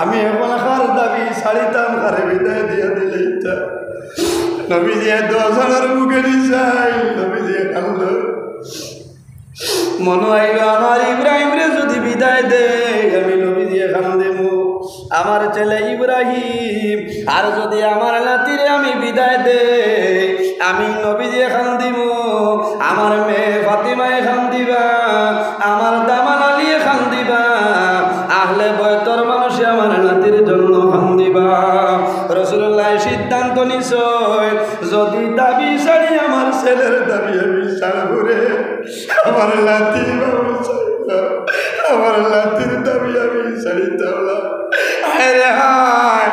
আমি এখন কার দাবি ছাড়িতাম, কারে বিদায় দিয়া দিলে নবীজি 10 জনের মুখে দিছাই, নবীজি কান্দ। মনে হইল আমার ইব্রাহিম রে যদি বিদায় দে আমি নবী দিয়ে খান দেবো আমার ছেলে ইব্রাহিম আর যদি আমার নাতিরে আমি বিদায় দে আমি নবী দিয়ে খান দিব আমার মেয়ে ফাতিমায় খান দিবা আমার দামাল আলিয়ে খান দিবা আহলে বয়তর মানুষে আমার নাতির জন্য খান দিবা রাসূলুল্লাহ সিদ্ধান্ত নিছয় যদি দাবি ছাড়ি আমার ছেলের দাবি আমি ছাড়ব রে আমার নাতি আমার নাতির দাবি আমি ছাড়িতাম না আরে হায়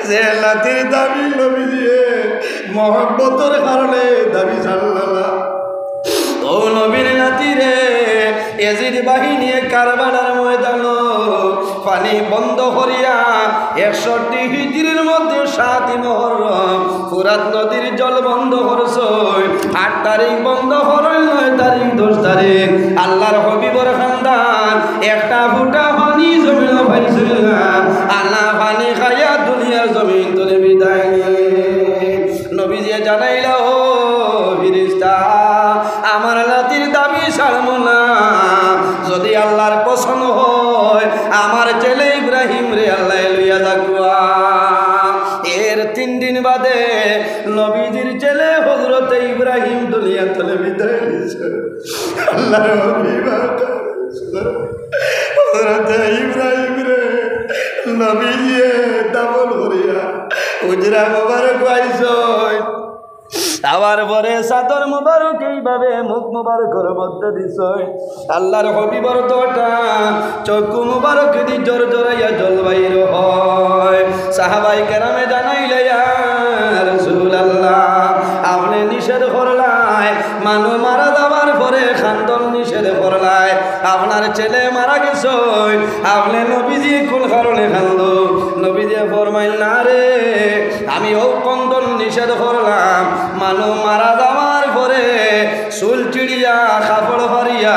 যে নাতির দাবি নবী দিয়ে মহব্বতের কারণে দাবি ছাড়লাম না ও নবীর নাতি রে ইয়াজিদ বাহিনী কারবালার ময়দান পানি বন্ধ করিয়া 61 হিজরির মধ্যে 7 মুহররম ফুরাত নদীর জল বন্ধ করছই 8 তারিখ বন্ধ করই 9 তারিখ 10 তারিখ আল্লাহর হাবিবর খানদান একটা ফুটা পানি জমিন পাইছিল না আল্লাহ পানি খাইয়া দুনিয়ার জমিন তলে বিদায় নবীজি জানাইলা ও ফেরেশতা আমার নাতির দাবি ছাড়ব না যদি আল্লাহর পছন্দ হয় আমার ছেলে ইব্রাহিম রে আল্লাহ লইয়া যাকুয়া এর 3 দিন বাদে নবীজির ছেলে হযরত ইব্রাহিম দুনিয়া তলে বিদায় নিছে আল্লাহর হাবিব হযরত ইব্রাহিম রে নবীজি দাফন করিয়া উজরা মুবারক আইছয় আবার পরে সাদর মুবারক এইভাবে মুখ মুবারকের মধ্যে দিছয় আল্লাহর হাবিবর দোটা চক্ষু মুবারক দি জোর জোরাইয়া জল বাইর হয় সাহাবাই কেরামে জানাইলে ইয়া রাসূলুল্লাহ আপনি নিষেধ করলাই মানুষ মারা যাওয়ার পরে খান্দন নিষেধ করলাই আপনার ছেলে মারা গেছে আপনি নবীজি কোন কারণে খান্দ নবীজি ফরমাইল না রে আমি ও কন্দন নিষেধ করলাম মানুষ মারা যাওয়ার পরে চুল চিড়িয়া কাপড় হারিয়া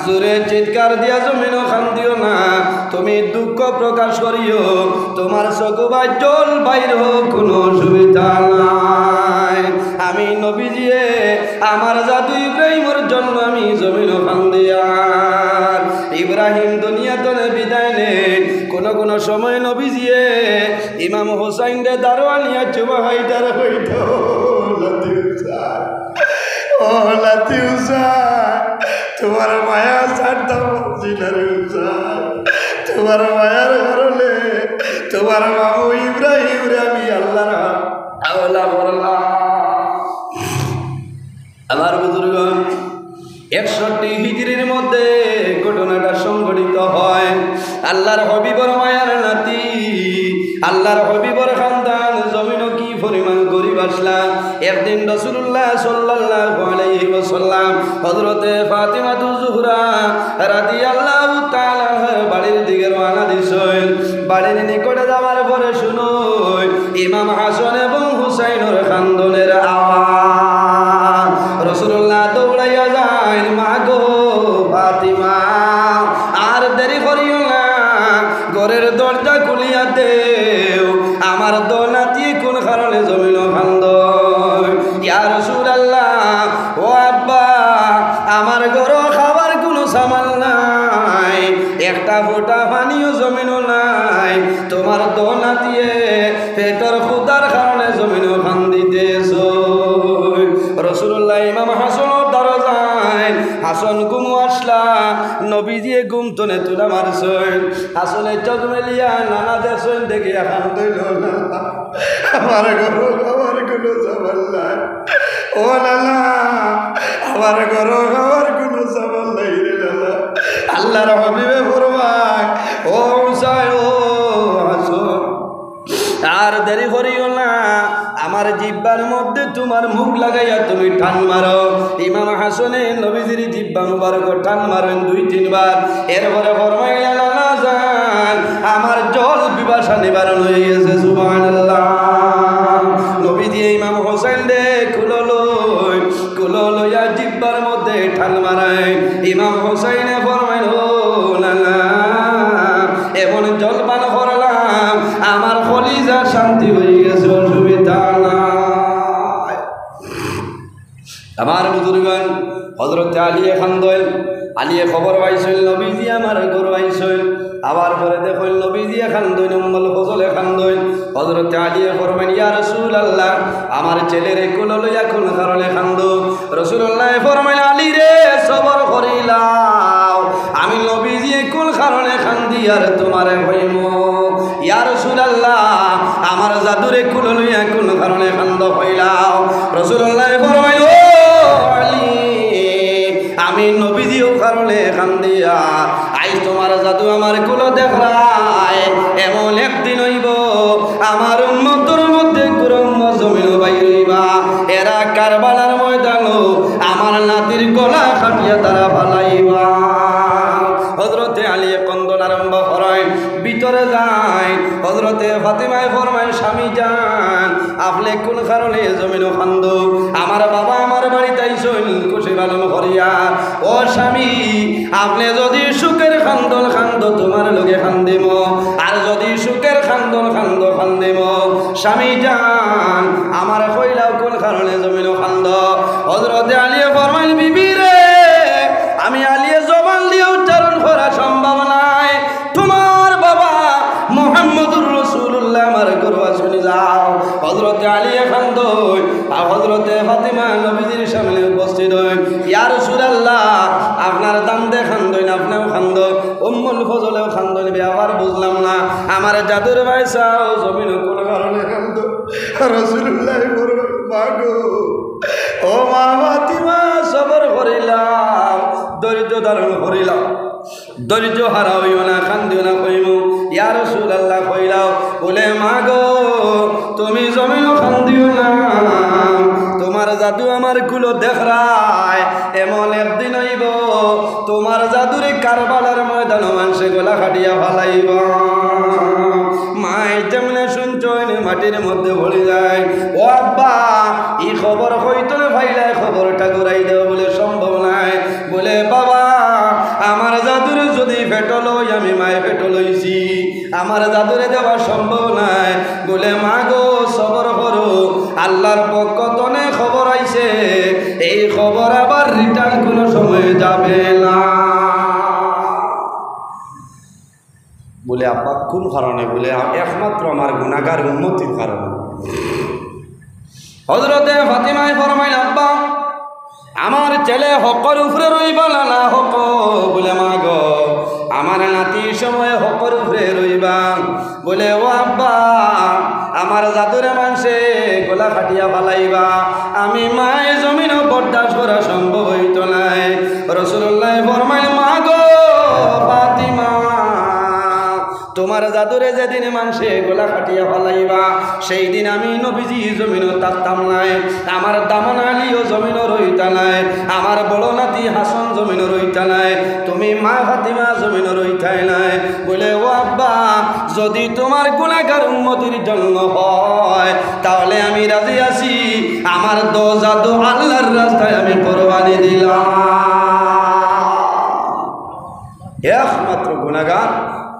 জোরে চিৎকার দিয়া জমিন খান দিও না তুমি দুঃখ প্রকাশ করিও তোমার চকুবাই জল বাইর হোক কোনো অসুবিধা নাই আমি নবীজিয়ে আমার জাদু ইব্রাহিমের জন্য আমি জমিন খান দিয়া ইব্রাহিম দুনিয়া তলে বিদায় নেন কোন সময় নবীজিয়ে ইমাম হোসাইন রে দারোয়ানিয়া চুমা হাইটার হইত ও লাতিউসা তোমার মায়া ছাড়তাম তোমার মায়ার কারণে তোমার বাবু ইব্রাহিম রে আমি আল্লাহর আওলা বললাম আমার বুজুর্গ 61 হিজরির মধ্যে ঘটনাটা সংঘটিত হয় আল্লাহর হাবিবর মায়ার নাতি আল্লাহর হাবিবর খানদান জমিন কি পরিমাণ গরিব আসলা একদিন রাসূলুল্লাহ সাল্লাল্লাহু আলাইহি ওয়াসাল্লাম হযরতে ফাতিমা জোহরা রাদিয়াল্লাহু তাআলা বাড়ির দিকে রওনা দিছেন বাড়ির নিকটে যাওয়ার পরে শুনো ইমাম হাসান এবং হুসাইনের খানদানের আওয়াজ রাসূলুল্লাহ দৌড়াইয়া যায় মা গো ফাতিমা আর দেরি করিও না ঘরের দরজা খুলিয়া দেও আমার দোনাতি কোন কারণে জমিন খান্দ ইয়া রাসূলুল্লাহ ও আব্বা আমার ঘর খাবার কোনো সামাল নাই একটা ফোঁটা পানিও জমিন নাই তোমার দোনাতিয়ে পেটর ক্ষুধার কারণে জমিন খান দিতেছ রাসূলুল্লাহ ইমাম হাসানের দরজায় হাসান ঘুমু আসলা নবীজিয়ে ঘুম তনে তুলা মারছেন হাসানের চোখ মেলিয়া নানা দেখছেন দেখে এখন তৈল না আমার কোনো সামাল নাই ও নানা আমার ঘর খাবার কোনো সামাল নাই রে নানা আল্লাহর হাবিবে ফরমায় ও হুসাইন ও হাসান আর দেরি করিও না আমার জিহ্বার মধ্যে তোমার মুখ লাগাইয়া তুমি টান মারো ইমাম হাসানে নবীজির জিহ্বা মুবারক টান মারেন 2-3 বার এরপরে ফরমাইলেন না জান আমার জল বিবাসা নিবারণ হয়ে গেছে সুবহানাল্লাহ নবীজি ইমাম হোসেন রে কুলো লইয়া জিহ্বার মধ্যে টান মারায় ইমাম হোসেনে ফরমাইল না এমন জল পান করলাম আমার কলিজা শান্তি হয়ে গেছে অসুবিধা নাই আমার বুজুর্গণ হযরত আলী খানদল আলিয়ে খবর পাইছিল নবীজি আমার গরু আইসইল আবার পরে দেখল নবীজি খান দইন উম্মুল ফজল খান দইন হযরতে আলিয়ে ফরমান ইয়া রাসূলুল্লাহ আমার ছেলের কোল লইয়া কোন কারণে খান্দো রাসূলুল্লাহ ফরমান আলী রে সবর করিলাও আমি নবীজি কোন কারণে খান্দি আর তোমারে হইমু ইয়া রাসূলুল্লাহ আমার জাদুরে কোল লইয়া কোন কারণে খান্দ হইলাও রাসূলুল্লাহ ফরমান ও আলী আমি নবীজিও কারণে খান্দিয়া আইজ তোমার জাদু আমার কুলো দেখায় এমন একদিন হইব আমার উম্মতের মধ্যে কুরম্ম জমিন বাইরিবা এরা কারবালার ময়দানো আমার নাতির গলা কাটিয়া তারা ফালাইবা হযরতে আলী কন্দন আরম্ভ করেন ভিতরে যায় হযরতে ফাতেমায় ফরমায় স্বামী যান আপনি কোন কারণে জমিন খান্দ আমার বাবা আমার বাড়িতে আইসইল খুশি পালন করিয়া ও স্বামী আপনি যদি সুখের খান্দন খান্দ তোমার লগে খান্দিম আর যদি সুখের খান্দন খান্দিম স্বামী যান আমার কইলাও কোন কারণে জমিন খান্দ হযরতে আলী ফরমাইল বিবি রে আমি আলিয়ে জবান দিয়ে উচ্চারণ করা সম্ভব নাই তোমার বাবা মুহাম্মদুর রাসূলুল্লাহ আমার গর্ব শুনে যাও হযরতে আলী খান্দ আর হযরতে ফাতেমা নবীজির সামনে উপস্থিত হন ইয়া রাসূলুল্লাহ আপনার দাম দে খান্দইন আপনিও খান্দ উম্মুল ফজলেও খান্দইন ব্যাপার বুঝলাম না আমার জাদুর ভাইসাও জমিন কোন কারণে খান্দ রাসূলুল্লাহ বললেন মাগো ও মা ফাতেমা সবর করিলাম ধৈর্য ধারণ করিলাম ধৈর্য হারা হইও না কান্দিও না কইমু ইয়া রাসূলুল্লাহ কইলাও বলে মাগো তুমি জমিন কান্দিও না তোমার জাদু আমার গুলো দেখায় এমন একদিন হইব তোমার জাদুরে কারবালার ময়দান মানুষে গলা কাটিয়া ফালাইব মাই যেমনে শুনছইন মাটির মধ্যে ভরে যায় ও আব্বা এই খবর হইতো ভাইলাই খবরটা ঘুরাই দেও বলে সম্ভব নাই বলে বাবা আমার জাদুরে যদি ফেটল আমি মায়ে ফেটল হইছি আমার জাদুরে দেওয়া সম্ভব নাই বলে মা গো সবর করো আল্লাহর পক্ষ তনে খবর আইছে এই খবর আবার রিটার্ন কোনো সময় যাবে না বলে আব্বা কোন কারণে বলে একমাত্র আমার গুনাহগার উম্মতির কারণে হযরতে ফাতেমায় ফরমাইল আব্বা আমার ছেলে হকর উপরে রইবা না হক বলে মা গো আমার নাতি সময় হকর উপরে রইবা বলে ও আব্বা আমার জাদুরে মানুষে গলা কাটিয়া ফালাইবা আমি মায়ের জমিন বরদাস্ত করা সম্ভব হইত নাই রাসূলুল্লাহ ফরমাইল মা গো ফাতিমা তোমার জাদুরে যেদিন মানুষে গোলা কাটিয়া ফালাইবা সেই দিন আমি নবীজি জমিনও থাকতাম নাই আমার দামন আলীও জমিনও রইতা নাই আমার বড় নাতি হাসান জমিনও রইতা নাই তুমি মা ফাতিমা জমিনও রইতাই নাই বলে ও আব্বা যদি তোমার গুনাহগার উম্মতির জন্য হয় তাহলে আমি রাজি আছি আমার জাদু আল্লাহর রাস্তায় আমি কোরবানি দিলাম একমাত্র গুনাহগার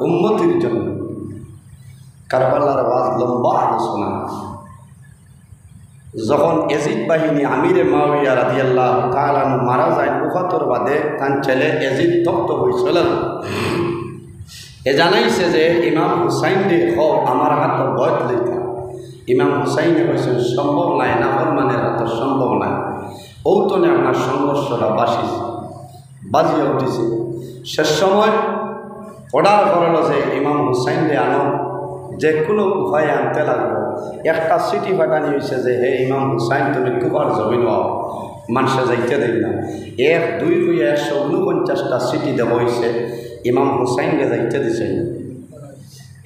উম্মতির জন্য কারবালার ওয়াজ লম্বা আলোচনা যখন এজিদ বাহিনী আমিরে মাওইয়া রাদিয়াল্লাহু তাআলা মারা যায় উফাতর বাদে তার ছেলে এজিদ তপ্ত হয়েছিল এ জানাইছে যে ইমাম হুসাইন দে আমার হাত বয়স লইতা ইমাম হুসাইনে কইছেন সম্ভব নাই নাফরমানের হাত সম্ভব নাই ঔতনে আপনার সংঘর্ষরা বাজিয়ে উঠেছে শেষ সময় অর্ডার করল যে ইমাম হুসাইন দে আনো যে কোনো উপায়ে আনতে লাগবো একটা সিটি ফাটানি হয়েছে যে হে ইমাম হুসাইন তুমি কুফার জমিন মানুষে যাইতে দেই না 1 2 149টা সিটি দেওয়া হয়েছে ইমাম হুসাইনকে যাইতে দিছে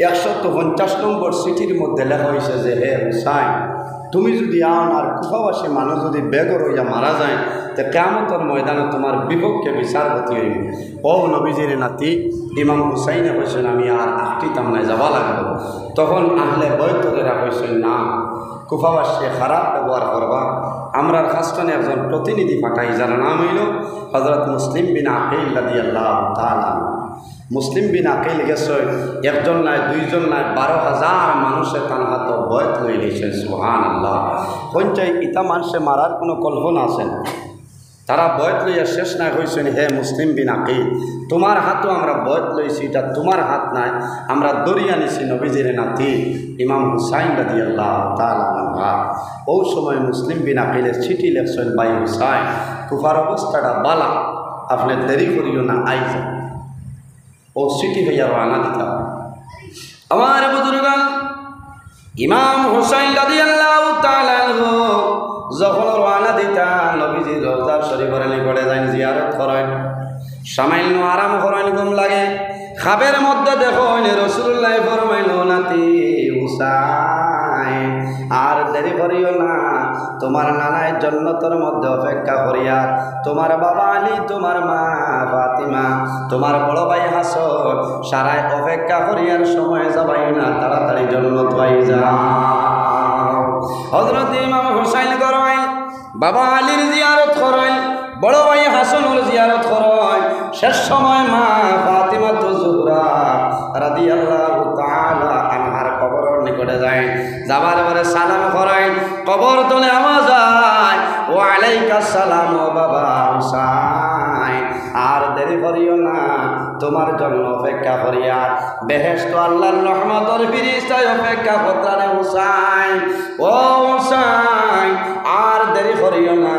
150 নম্বর সিটির মধ্যে লেখা হয়েছে যে হে হুসাইন তুমি যদি আন আর কুফাবাসী মানুষ যদি বেগর হইয়া মারা যায় তো কিয়ামতের ময়দানে তোমার বিপক্ষে বিচারপতি হইবে ও নবীজির নাতি ইমাম হুসাইনে কইছেন আমি আর আটটি তামনায় যাওয়া লাগবে তখন আহলে বয়তরেরা কইছেন না কুফাবাসী খারাপ ব্যবহার করবা আমরা খাসখানে একজন প্রতিনিধি পাঠাই যার নাম হইল হযরত মুসলিম বিন আকিল রাদিয়াল্লাহু তাআলা মুসলিম বিন আকিল গেছে একজন নাই দুইজন নাই 12,000 মানুষে তার হাত বয়ত লই নিয়েছেন সুবহানাল্লাহ পঞ্চায়েত ইতা মানুষে মারার কোনো কল্পনা আছে তারা বয়ত লইয়া শেষ না হয়েছেন, হে মুসলিম বিন আকিল, তোমার হাতও আমরা বয়ত লইছি, এটা তোমার হাত নাই, আমরা দরিয়া নিছি নবীজির নাতি ইমাম হুসাইন রাদিয়াল্লাহু তাআলা আনহু। ওই সময় মুসলিম বিন আকিলের চিঠি লেখছেন, ভাই হুসাইন, কুফার অবস্থাটা বালা, আপনি দেরি করিও না, আইজ ও চিঠি হইয়া রানা দিতাম। আমার বুজুর্গান ইমাম হুসাইন রাদিয়াল্লাহু তাআলা আনহু যখন রানা দিতা নবীজি রওজা শরীফের নিকটে যাই জিয়ারত করেন, সামান্য আরাম করেন, ঘুম লাগে, খাবের মধ্যে দেখেন রাসূলুল্লাহ ফরমাইল, নাতি হুসাইন আর দেরি করিও না, তোমার নানায় জান্নাতের মধ্যে অপেক্ষা করিয়া, তোমার বাবা আলী, তোমার মা ফাতিমা, তোমার বড় ভাই হাসান সারায় অপেক্ষা করিয়ার সময় যাবাই না, তাড়াতাড়ি জান্নাত পাই যাও। হযরত ইমাম হুসাইন করেন, বাবা আলীর জিয়ারত করেন, বড় ভাই হাসানুর জিয়ারত করেন, শেষ সময় মা ফাতিমা জোহরা রাদিয়াল্লাহু তাআলা আনহার কবরের নিকটে যায়, যাবার পরে সালাম করেন, কবর তলে আওয়াজ হয়, ওয়া আলাইকাস সালাম ও বাবা হুসাইন, আর দেরি করিও না, তোমার জন্য অপেক্ষা করিয়া বেহেশত আল্লাহর রহমতের ফেরেশতায় অপেক্ষা করতারে হুসাইন, ও হুসাইন আর দেরি করিও না,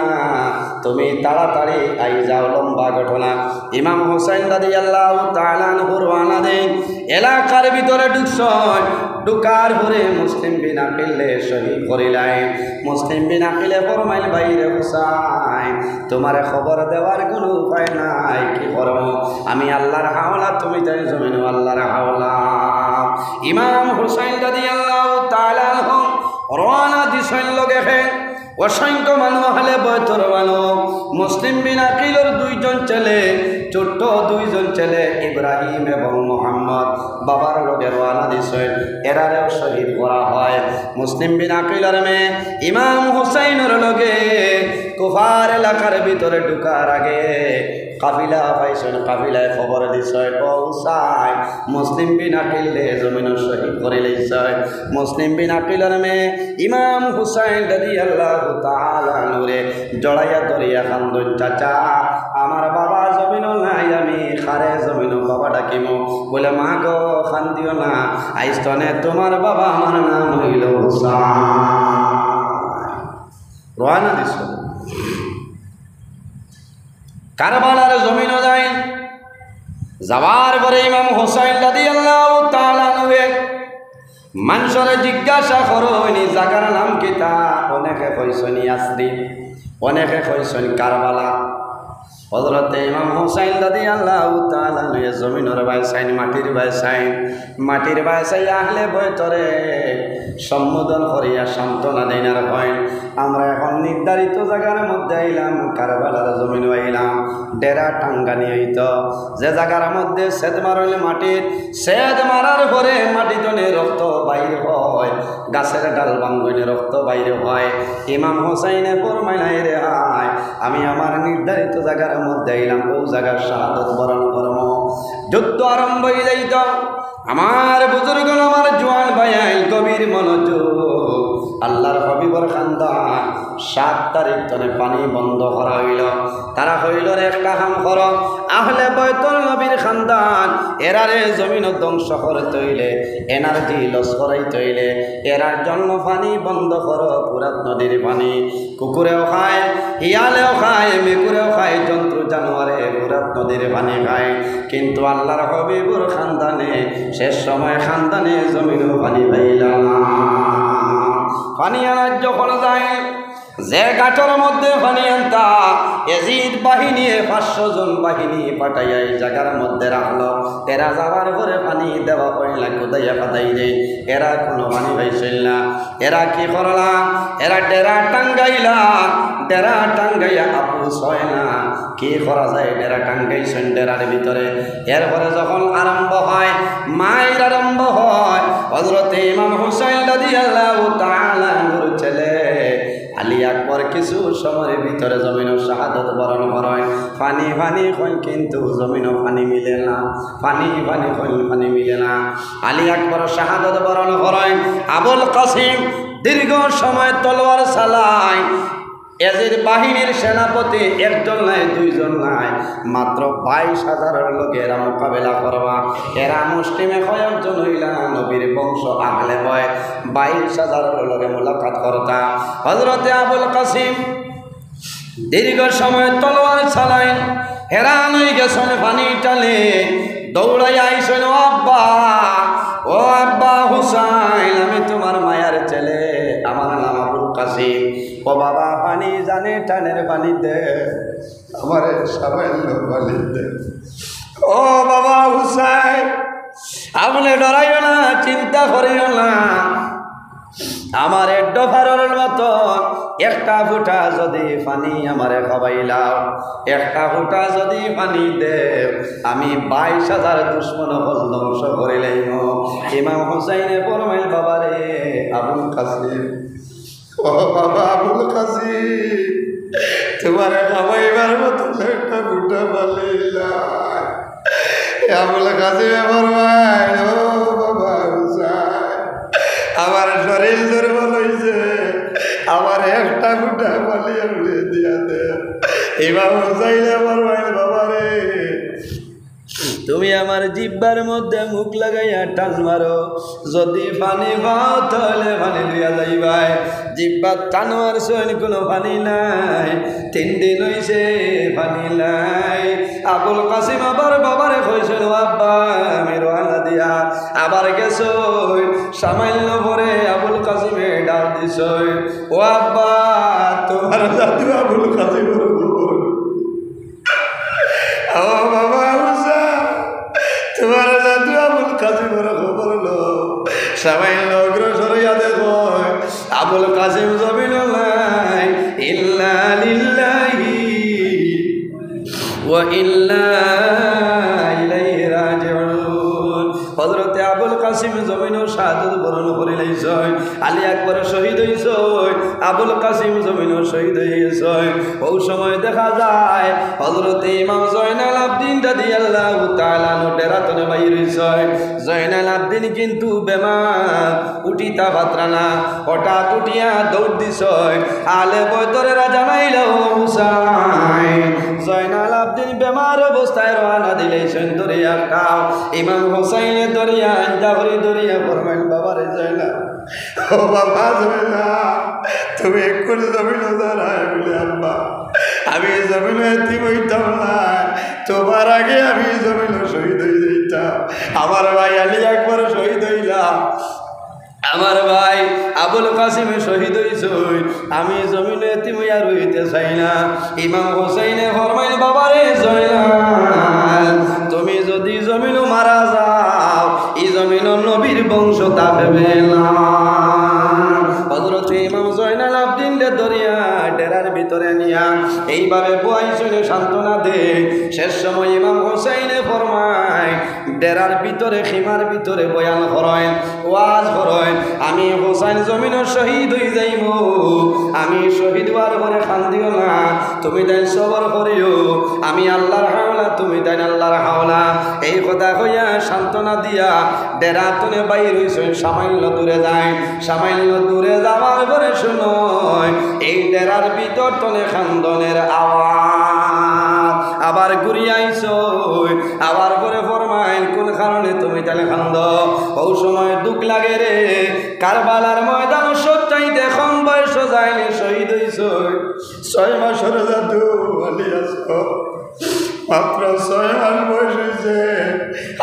তুমি তাড়াতাড়ি আই যাও। লম্বা ঘটনা। ইমাম হুসাইন রাদিয়াল্লাহু তাআলা আনহু রানা দেন, এলাকার ভিতরে ঢুকছেন, ঢুকার পরে মুসলিম বিন আকিলে শহীদ করিলাই। মুসলিম বিন আকিলে ফরমাইল, ভাইরে হুসাইন তোমার খবর দেওয়ার কোনো উপায় নাই, কি করব, আমি আল্লাহর হাওলা, তুমি তাই জমিন আল্লাহর হাওলা। ইমাম হুসাইন রাদিয়াল্লাহু তাআলা আনহু রানা দিছেন লগে অসংখ্য মানুষ হলে বয়তর মানুষ। মুসলিম বিন আকিলের দুইজন ছেলে, ছোট্ট দুইজন ছেলে ইব্রাহিম এবং মোহাম্মদ বাবার লগে রওনা দিছেন, এরারেও শহীদ করা হয়। মুসলিম বিন আকিলের মেয়ে ইমাম হুসাইনের লগে কুফার এলাকার ভিতরে ঢুকার আগে কাফিলা পাইছেন, কাফিলায় খবর দিছেন, ও হুসাইন মুসলিম বিন আকিলে জমিন শহীদ করে লইছেন। মুসলিম বিন আকিলের মেয়ে ইমাম হুসাইন রাদিয়াল্লাহু তাআলা আনহুরে জড়াইয়া ধরিয়া কান্দন, চাচা আমার বাবা জমিন নাই, আমি খারে জমিন বাবা ডাকিম। বলে, মা গো কান্দিও না, আইস্তনে তোমার বাবা, আমার নাম হইল হুসাইন। রওনা দিছ, কারবালার জমিন যায়। যাওয়ার পরে ইমাম হুসাইন রাদিয়াল্লাহু তাআলা আনহু মানুষের জিজ্ঞাসা করেন, জায়গার নাম কিতা? অনেকে কইছেন ইয়াসরিব, অনেকে কইছেন কারবালা। হযরতে ইমাম হুসাইন রাদিয়াল্লাহু তাআলা আনহু জমিনের বাইসাইন, মাটির বাইসাইন, মাটির বাইসাই আহলে বয়তরে সম্বোধন করিয়া সান্ত্বনা দেনার হয়, আমরা এখন নির্ধারিত জায়গার মধ্যে আইলাম, কারবালার জমিন আইলাম, ডেরা টাঙ্গানি হইত, যে জায়গার মধ্যে সেদ মারলে মাটির, সেদ মারার পরে মাটিতনে রক্ত বাইর হয়, গাছের ডাল ভাঙ্গনে রক্ত বাইর হয়। ইমাম হুসাইনে ফরমাইলাই, রে হায়, আমি আমার নির্ধারিত জায়গার মধ্যে আইলাম, ও জায়গার শাহাদত বরণ করব। যুদ্ধ আরম্ভ হয়ে যাইত। আমার বুজুর্গ, আমার জোয়ান ভাই গভীর মনোযোগ, আল্লাহর হবিবর খানদান 7 তারিখ তনে পানি বন্ধ করা হইল। তারা হইল একটা কাম কর, আহলে বয়তুল নবীর খানদান এরারে জমিন ধ্বংস করতে হইলে, এনার্জি লস করাইতে হইলে এরার জন্য পানি বন্ধ করো। পুরাত নদীর পানি কুকুরেও খায়, শিয়ালেও খায়, মেকুরেও খায়, জন্তু জানোয়ারে পুরাত নদীর পানি খায়। কিন্তু আল্লাহর হবিবর খানদানে শেষ সময় খানদানে জমিনও পানি পাইলাম। পানি আনার যখন যায়, যে গাছের মধ্যে পানি আনতা এজিদ বাহিনী 500 জন বাহিনী পাঠাইয়া এই জায়গার মধ্যে রাখলো। এরা যাওয়ার পরে পানি দেওয়া পড়লা, কোদাইয়া পাতাই রে, এরা কোনো পানি পাইছিল না। এরা কি করলা? এরা ডেরা টাঙ্গাইলা, ডেরা টাঙ্গাইয়া আপুস হয় না, কি করা যায়, ডেরা টাঙ্গাইছেন ডেরার ভিতরে। এরপরে যখন আরম্ভ হয়, মায়ের আরম্ভ হয়, হযরতে ইমাম হুসাইন রাদিয়াল্লাহু তাআলা আনহুর ছেলে আলী আকবর কিছু সময়ের ভিতরে জমিনও শাহাদত বরণ করেন। পানি পানি কইন, কিন্তু জমিনও পানি মিলে না, পানি পানি কইন, পানি মিলে না। আলী আকবর শাহাদত বরণ করেন। আবুল কাসিম দীর্ঘ সময় তলোয়ার চালায়, এজিদ বাহিনীর সেনাপতি একজন নাই, দুইজন নাই, মাত্র 22,000 লোক এরা মোকাবেলা করবা। এরা মুসলিমে কয়েকজন হইলা নবীর বংশ আগলে বয় 22,000 লোকে মোলাকাত করতা। হযরতে আবুল কাসিম দীর্ঘ সময় তলোয়ার চালাই, হেরান হয়ে গেছেন, পানি টালে দৌড়াই আইসেন, ও আব্বা, ও আব্বা হুসাইন, আমি তোমার মায়ার ছেলে, আমার নাম আবুল কাসিম। ও বাবা, পানি জানে টানের পানি দে, আমার সামান্য পানি দে। ও বাবা হুসাইন, আপনি ডরাইও না, চিন্তা করিও না, আমার ডোফারের মতো একটা ফুটা যদি পানি আমারে খাবাইলাও, একটা ফুটা যদি পানি দে, আমি 22,000 দুশ্মন হল ধ্বংস করে লইব। ইমাম হুসাইনে ফরমাইল, বাবা রে আবুল কাসিম, ও বাবা আবুল কাসিম, তোমারে খাবাইবার মতো একটা ফুটা পালিলা। আবুল কাসিমে ফরমাইল, ও বাবা হুসাইন, আমার শরীর দুর্বল হয়েছে, আমার একটা ফুটা পালিয়ে উড়ে দিয়া দে। ইমাম হুসাইন ফরমাইল, বাবা রে তুমি আমার জিব্বার মধ্যে মুখ লাগাইয়া টান মারো, যদি পানি পাও তাহলে পানি লইয়া যাইবাই। জিব্বার টান মারছেন, কোনো পানি নাই, 3 দিন হইছে পানি নাই। আবুল কাসিম আবার বাবারে কইছেন, আব্বা আমি রওনা দিয়া, আবার গেছো, সামান্য পরে আবুল কাসিমে ডাক দিছ, ও আব্বা তোমার জাদু আবুল কাসিমের খবর, ও বাবা তোমার জাদু আবুল কাসিমের খবর লো। সামান্য অগ্রসর হইয়া দেখো, আবুল কাসিম জমিন নাই, ইল্লা লিল্লাহি ওয়া ইল্লা ইলাইহি রাজিউন। হযরতে আবুল কাসিম জমিন শাহাদাত বরণ করিলাইছ, আলী আকবর শহীদ হইছ, আবুল কাসিম জমিন শহীদ হইছ। ওই সময় দেখা যায় হযরতে ইমাম জয়নাল আবদিন রাদিয়াল্লাহু তাআলা ডেরাতনে বাইর হইছ। জয়নাল আবদিন কিন্তু বেমার, উঠিতা পাত্রা না, হঠাৎ উঠিয়া দৌড় দিছ, আলে বয়তরেরা জানাইল হুসাইন। জয়নাল আবদিন বেমার অবস্থায় রওনা দিলেছেন দরিয়াটাও, ইমাম হুসাইনের দরিয়া জাহরি দরিয়া ফরমাইল, বাবারে জয়নাল, ও বাবা জয়নাল, তুমি একটু জমিন দাঁড়ায় বলে, আব্বা আমি জমিন এতিম হইতাম না, তোমার আগে আমি জমিন শহীদ হয়ে যাইতাম। আমার ভাই আলী আকবর শহীদ হইলাম, আমার ভাই আবুল কাসিমে শহীদ হইছ, আমি জমিনে এতিম হইয়া রইতে চাই না। ইমাম হুসাইনে ফরমাইল, বাবারে জয়নাল, তুমি যদি জমিনও মারা যাও, এই জমিন নবীর বংশ থাকবে না। হযরত ইমাম জয়নাল আবদিন দরিয়া ডেরার ভিতরে নিয়া এইভাবে বুয়াইছনে সান্ত্বনা দে। শেষ সময় ইমাম হুসাইনে ফরমায়, ডেরার ভিতরে খিমার ভিতরে বয়ান করেন, ওয়াজ করেন, আমি হুসাইন জমিনের শহীদ হয়ে যাইব, আমি শহীদ হওয়ার পরে কান্দিও না, তুমি তাই সবর করিও, আমি আল্লাহর হাওলা, তুমি তাই আল্লাহর হাওলা। এই কথা কইয়া সান্ত্বনা দিয়া ডেরা তুলে বাইর হইছেন, সামান্য দূরে যায়। সামান্য দূরে যাওয়ার পরে শুনো, এই ডেরার ভিতর তনে খান্দনের আওয়াজ। আবার ঘুরিয়াইছ, আবার পরে ফরমাইল, কোন কারণে তুমি তাহলে খান্দ? ওই সময় দুঃখ লাগে রে, কারবালার ময়দান সবচাইতে কম বয়স যায়নি শহীদ হইছ, 6 মাসের জাদু আলী আসগর, মাত্র 6 মাস বয়স হয়েছে।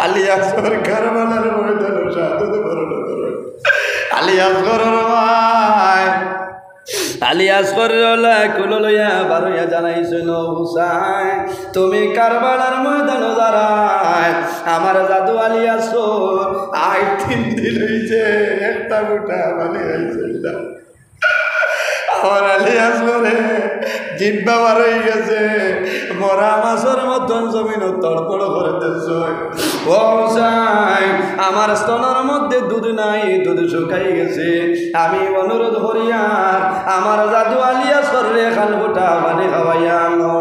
আলী আসগর কারবালার ময়দান শাহাদাত বরণ করে। আলী আসগরের ভাই আলী আসগরের কুলো লইয়া বারইয়া জানাইছেন, হুসাইন তুমি কারবালার ময়দান দাঁড়ায়, আমার জাদু আলী আসগর আই 3 দিন হইছে, একটা ফুটা পানি হইছে না। আমার আলী আসগরে জিব্বা বার হয়ে গেছে, মরা মাছের মতন জমিন তড়পড় করে দিচ্ছ। ও হুসাইন, আমার স্তনের মধ্যে দুধ নাই, দুধ শুকাই গেছে, আমি অনুরোধ করিয়ার আমার জাদু আলী আসগরে খান ফুটা পানি খাওয়াইয়া আনো।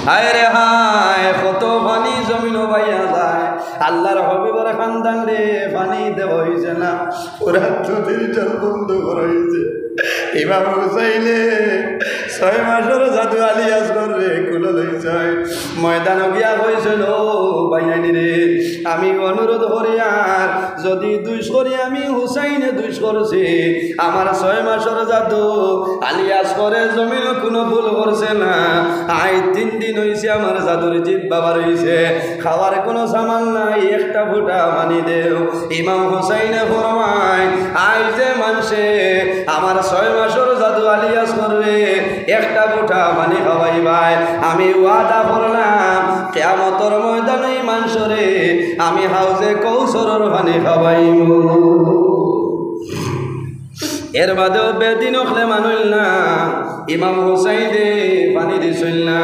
হায় রে হায়, কত পানি জমিন বাইয়া যায়, আল্লাহর হবিবর খানদান রে পানি দেওয়া হয়েছে না, ওরা তোদের জল বন্ধ করা হয়েছে। ইমাম হুসাইনে 6 মাসের জাদু আলী আসগর রে কুলো লইছয় ময়দান গিয়া কইছিল বাইয়ানি রে আমি অনুরোধ করি আর যদি দুইশ করি আমি হুসাইনে দুইশ করছি আমার 6 মাসের জাদু আলী আসগরে জমিন কোনো ভুল করছে না আই 3 দিন হইছে আমার জাদুর জিভ বাবার হইছে খাওয়ার কোনো সামান নাই একটা ফুটা পানি দেও ইমাম হুসাইনে ফরমায় আই যে মানুষে আমার 6 মাসের জাদু আলী আসগর রে একটা ফুটা পানি খাওয়াইবাই আমি ওয়াদা করলাম কিয়ামতের ময়দানে মানুষরে আমি হাউজে কৌসরের পানি খাওয়াইব এর বাদেও বেদিন হলে মানুল না ইমাম হুসাইনে পানি দিছিল না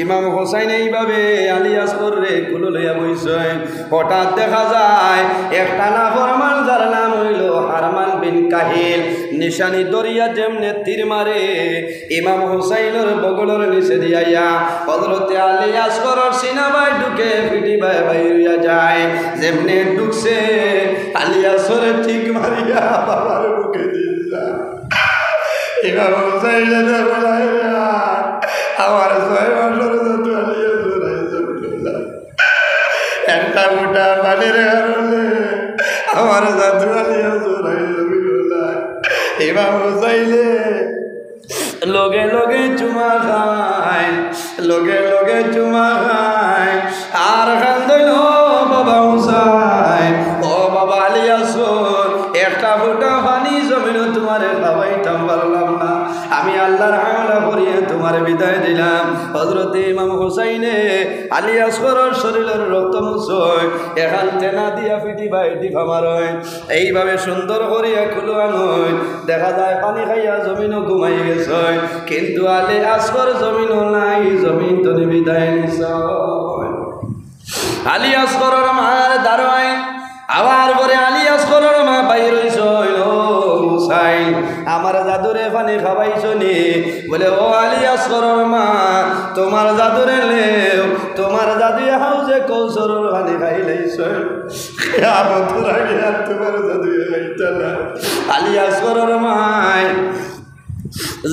ইমাম হুসাইন এইভাবে আলী আসগর রে কুলো লইয়া বইছে হঠাৎ দেখা যায় একটা নাফরমান যার নাম হইল হারমান বিন কাহিল নিশানি দরিয়া যেমনে তীর মারে ইমাম হুসাইনের বগলের নিচে দিয়াইয়া হযরতে আলী আসগরের সিনাবাই ঢুকে পিটি বাই বাইরিয়া যায় যেমনে ঢুকছে আলী আসগরে ঠিক মারিয়া বাবার বুকে দিয়েছে ইমাম হুসাইনের বলাই আমার 6 মাসের জাদু আলী আসগর একটা মোটা পানির কারণে আমার জাদু আলী আসগর ইমাম হুসাইনে লগে লগে চুমা খায় লগে লগে চুমা খায় আর কান্দইল বাবা হুসাইন ও বাবা আলী আসগর একটা ফুটা পানি জমিন তোমার খাওয়াইতাম পারলাম না আমি আল্লাহর হামলা করিয়ে তোমার বিদায় দিলাম হযরতে ইমাম হুসাইনে আলী আসগরের শরীরের রক্ত মুছয় এখান তেনা দিয়া পিটি বাইটি ফামারয় এইভাবে সুন্দর করিয়া খুলো আনয় দেখা যায় পানি খাইয়া জমিনও ঘুমাই গেছে কিন্তু আলী আসগর জমিনও নাই জমিন তো বিদায় নিছ আলী আসগরের মার দাঁড়ায় আবার পরে আলী আসগরের মা বাইর হইছ হুসাইন আমার জাদুরে পানি খাওয়াইছ নি বলে ও আলী আসগরের মা তোমার জাদুরে লেও তোমার জাদু হাউজে কৌসরের পানি খাইলাইছ কিয়ামতের আগে আর তোমার জাদু খাইতা না আলী আসগরের মাই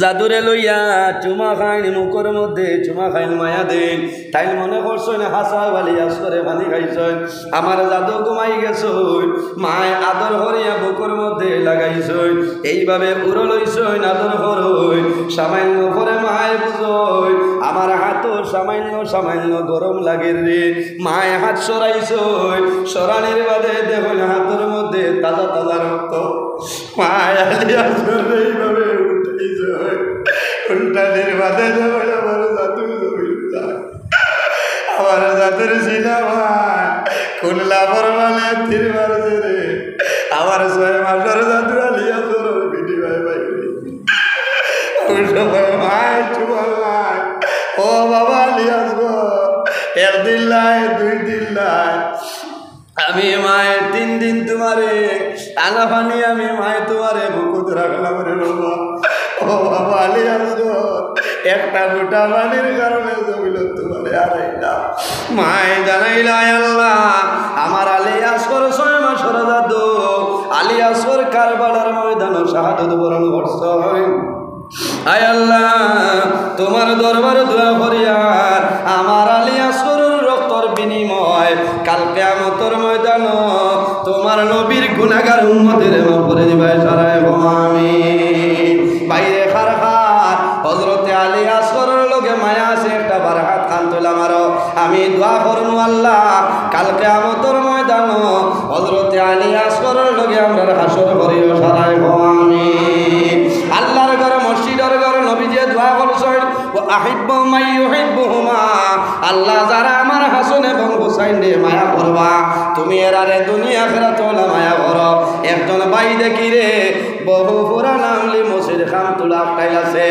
জাদুরে লইয়া চুমা খাইন মুখের মধ্যে চুমা খাইন মায়া দেন তাই মনে করছেন হাসা আলী আসগরে পানি খাইছেন আমার জাদু ঘুমাই গেছ মায় আদর করিয়া বুকের মধ্যে লাগাইছেন এইভাবে উড়ো লইছেন আদর করই সামান্য করে মায় বুঝই আমার হাতও সামান্য সামান্য গরম লাগে রে মায় হাত সরাইছেন সরানির বাদে দেখুন হাতের মধ্যে তাজা তাজা রক্ত মায় আলী আসগরে এইভাবে উল্টাদের বাদে আমার জাদু আমার জাদুর সিনেমা খুললা পরমানে তীর মারছে রে আমার 6 মাসের জাদু আলী আসগর পিটি ভাই ভাই মায় চুমাই ও বাবা আলী আসগর 1 দিন লাই 2 দিন লাই আমি মায়ের 3 দিন তোমারে আনা পানি আমি মায়ের তোমারে বুকুত রাখলাম রে বাবা ও বাবা আলী আসগর একটা গোটা পানির কারণে জমিল তোমারে হারাইলাম মায় জানাইলা আল্লাহ আমার আলী আসগর 6 মাসের জাদু আলী আসগর কারবালার ময়দানে শাহাদাত বরণ করছে আয় আল্লাহ তোমার দরবারে দোয়া করিয়া আমার আলী আসগরের রক্তর বিনিময় কাল কিয়ামতের ময়দানে তোমার নবীর গুনাহগার উম্মতের মাফ করে দিবা সারায় আমিন বাইরে খারখার হযরতে আলী আসগরের লগে মায়া আছে একটা বার হাত খান তোলা মারো আমি দোয়া করনু আল্লাহ কাল কিয়ামতের ময়দানে হযরতে আলী আসগরের লগে আমরা হাসর করিও সারায় আমিন আল্লাহর ঘরে মসজিদের ঘরে নবীজি দোয়া করছেন ও আহিব্বু মাই ইউহিব্বুহুমা আল্লাহ যারা আমার হাসান এবং হুসাইন রে মায়া করবা তুমি এরারে দুনিয়া আখিরাত ওলা মায়া করো একজন ভাই দেখি রে বহু পুরানা আমলি মসজিদ খাম তুলা টাইল আছে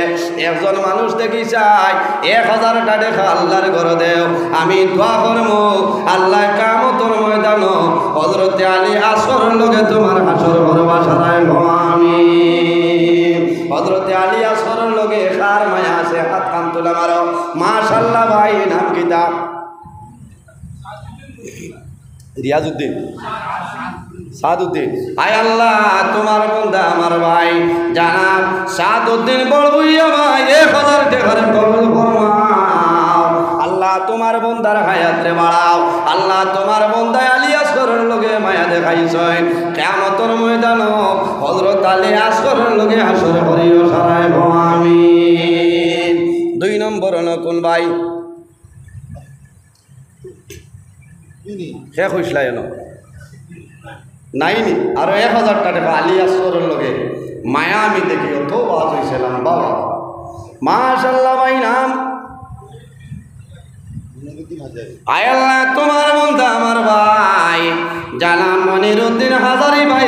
একজন মানুষ দেখি চাই 1000 টাকা আল্লাহর ঘরে দেও আমি দোয়া করবো আল্লাহ কিয়ামতের ময়দানে হযরতে আলী আসগরের লগে তোমার হাসর করবা সারায় আমিন হযরতে আলী আসগরের লগে কার মায়া আছে হাত কান তোলা মারো মাশাআল্লাহ ভাই নাম কিতা রিয়াজউদ্দিন সাদউদ্দিন আয় আল্লাহ তোমার বন্ধা আমার ভাই জানাব সাদউদ্দিন বড়ভুইয়া ভাই 1000 টাকার কবুল ফরমাও আল্লাহ তোমার বন্দার হায়াতে বাড়াও আল্লাহ তোমার বন্দায় আলী আসগরের লগে মায়া দেখাইছয় কিয়ামতের ময়দানে হযরত আলী আসগরের লগে হাসর করিও সারায় আমিন 2 নম্বর হলো কোন ভাই শেখ হইসলাই না নাইনি আর 1000 টাকা আলী আসগরের লগে মায়া আমি দেখি অত বাজ হইছিলাম বাবা মাশাআল্লাহ ভাই নাম আয় আল্লাহ তোমার বন্ধা আমার ভাই জানাব মনিরউদ্দিন হাজারি ভাই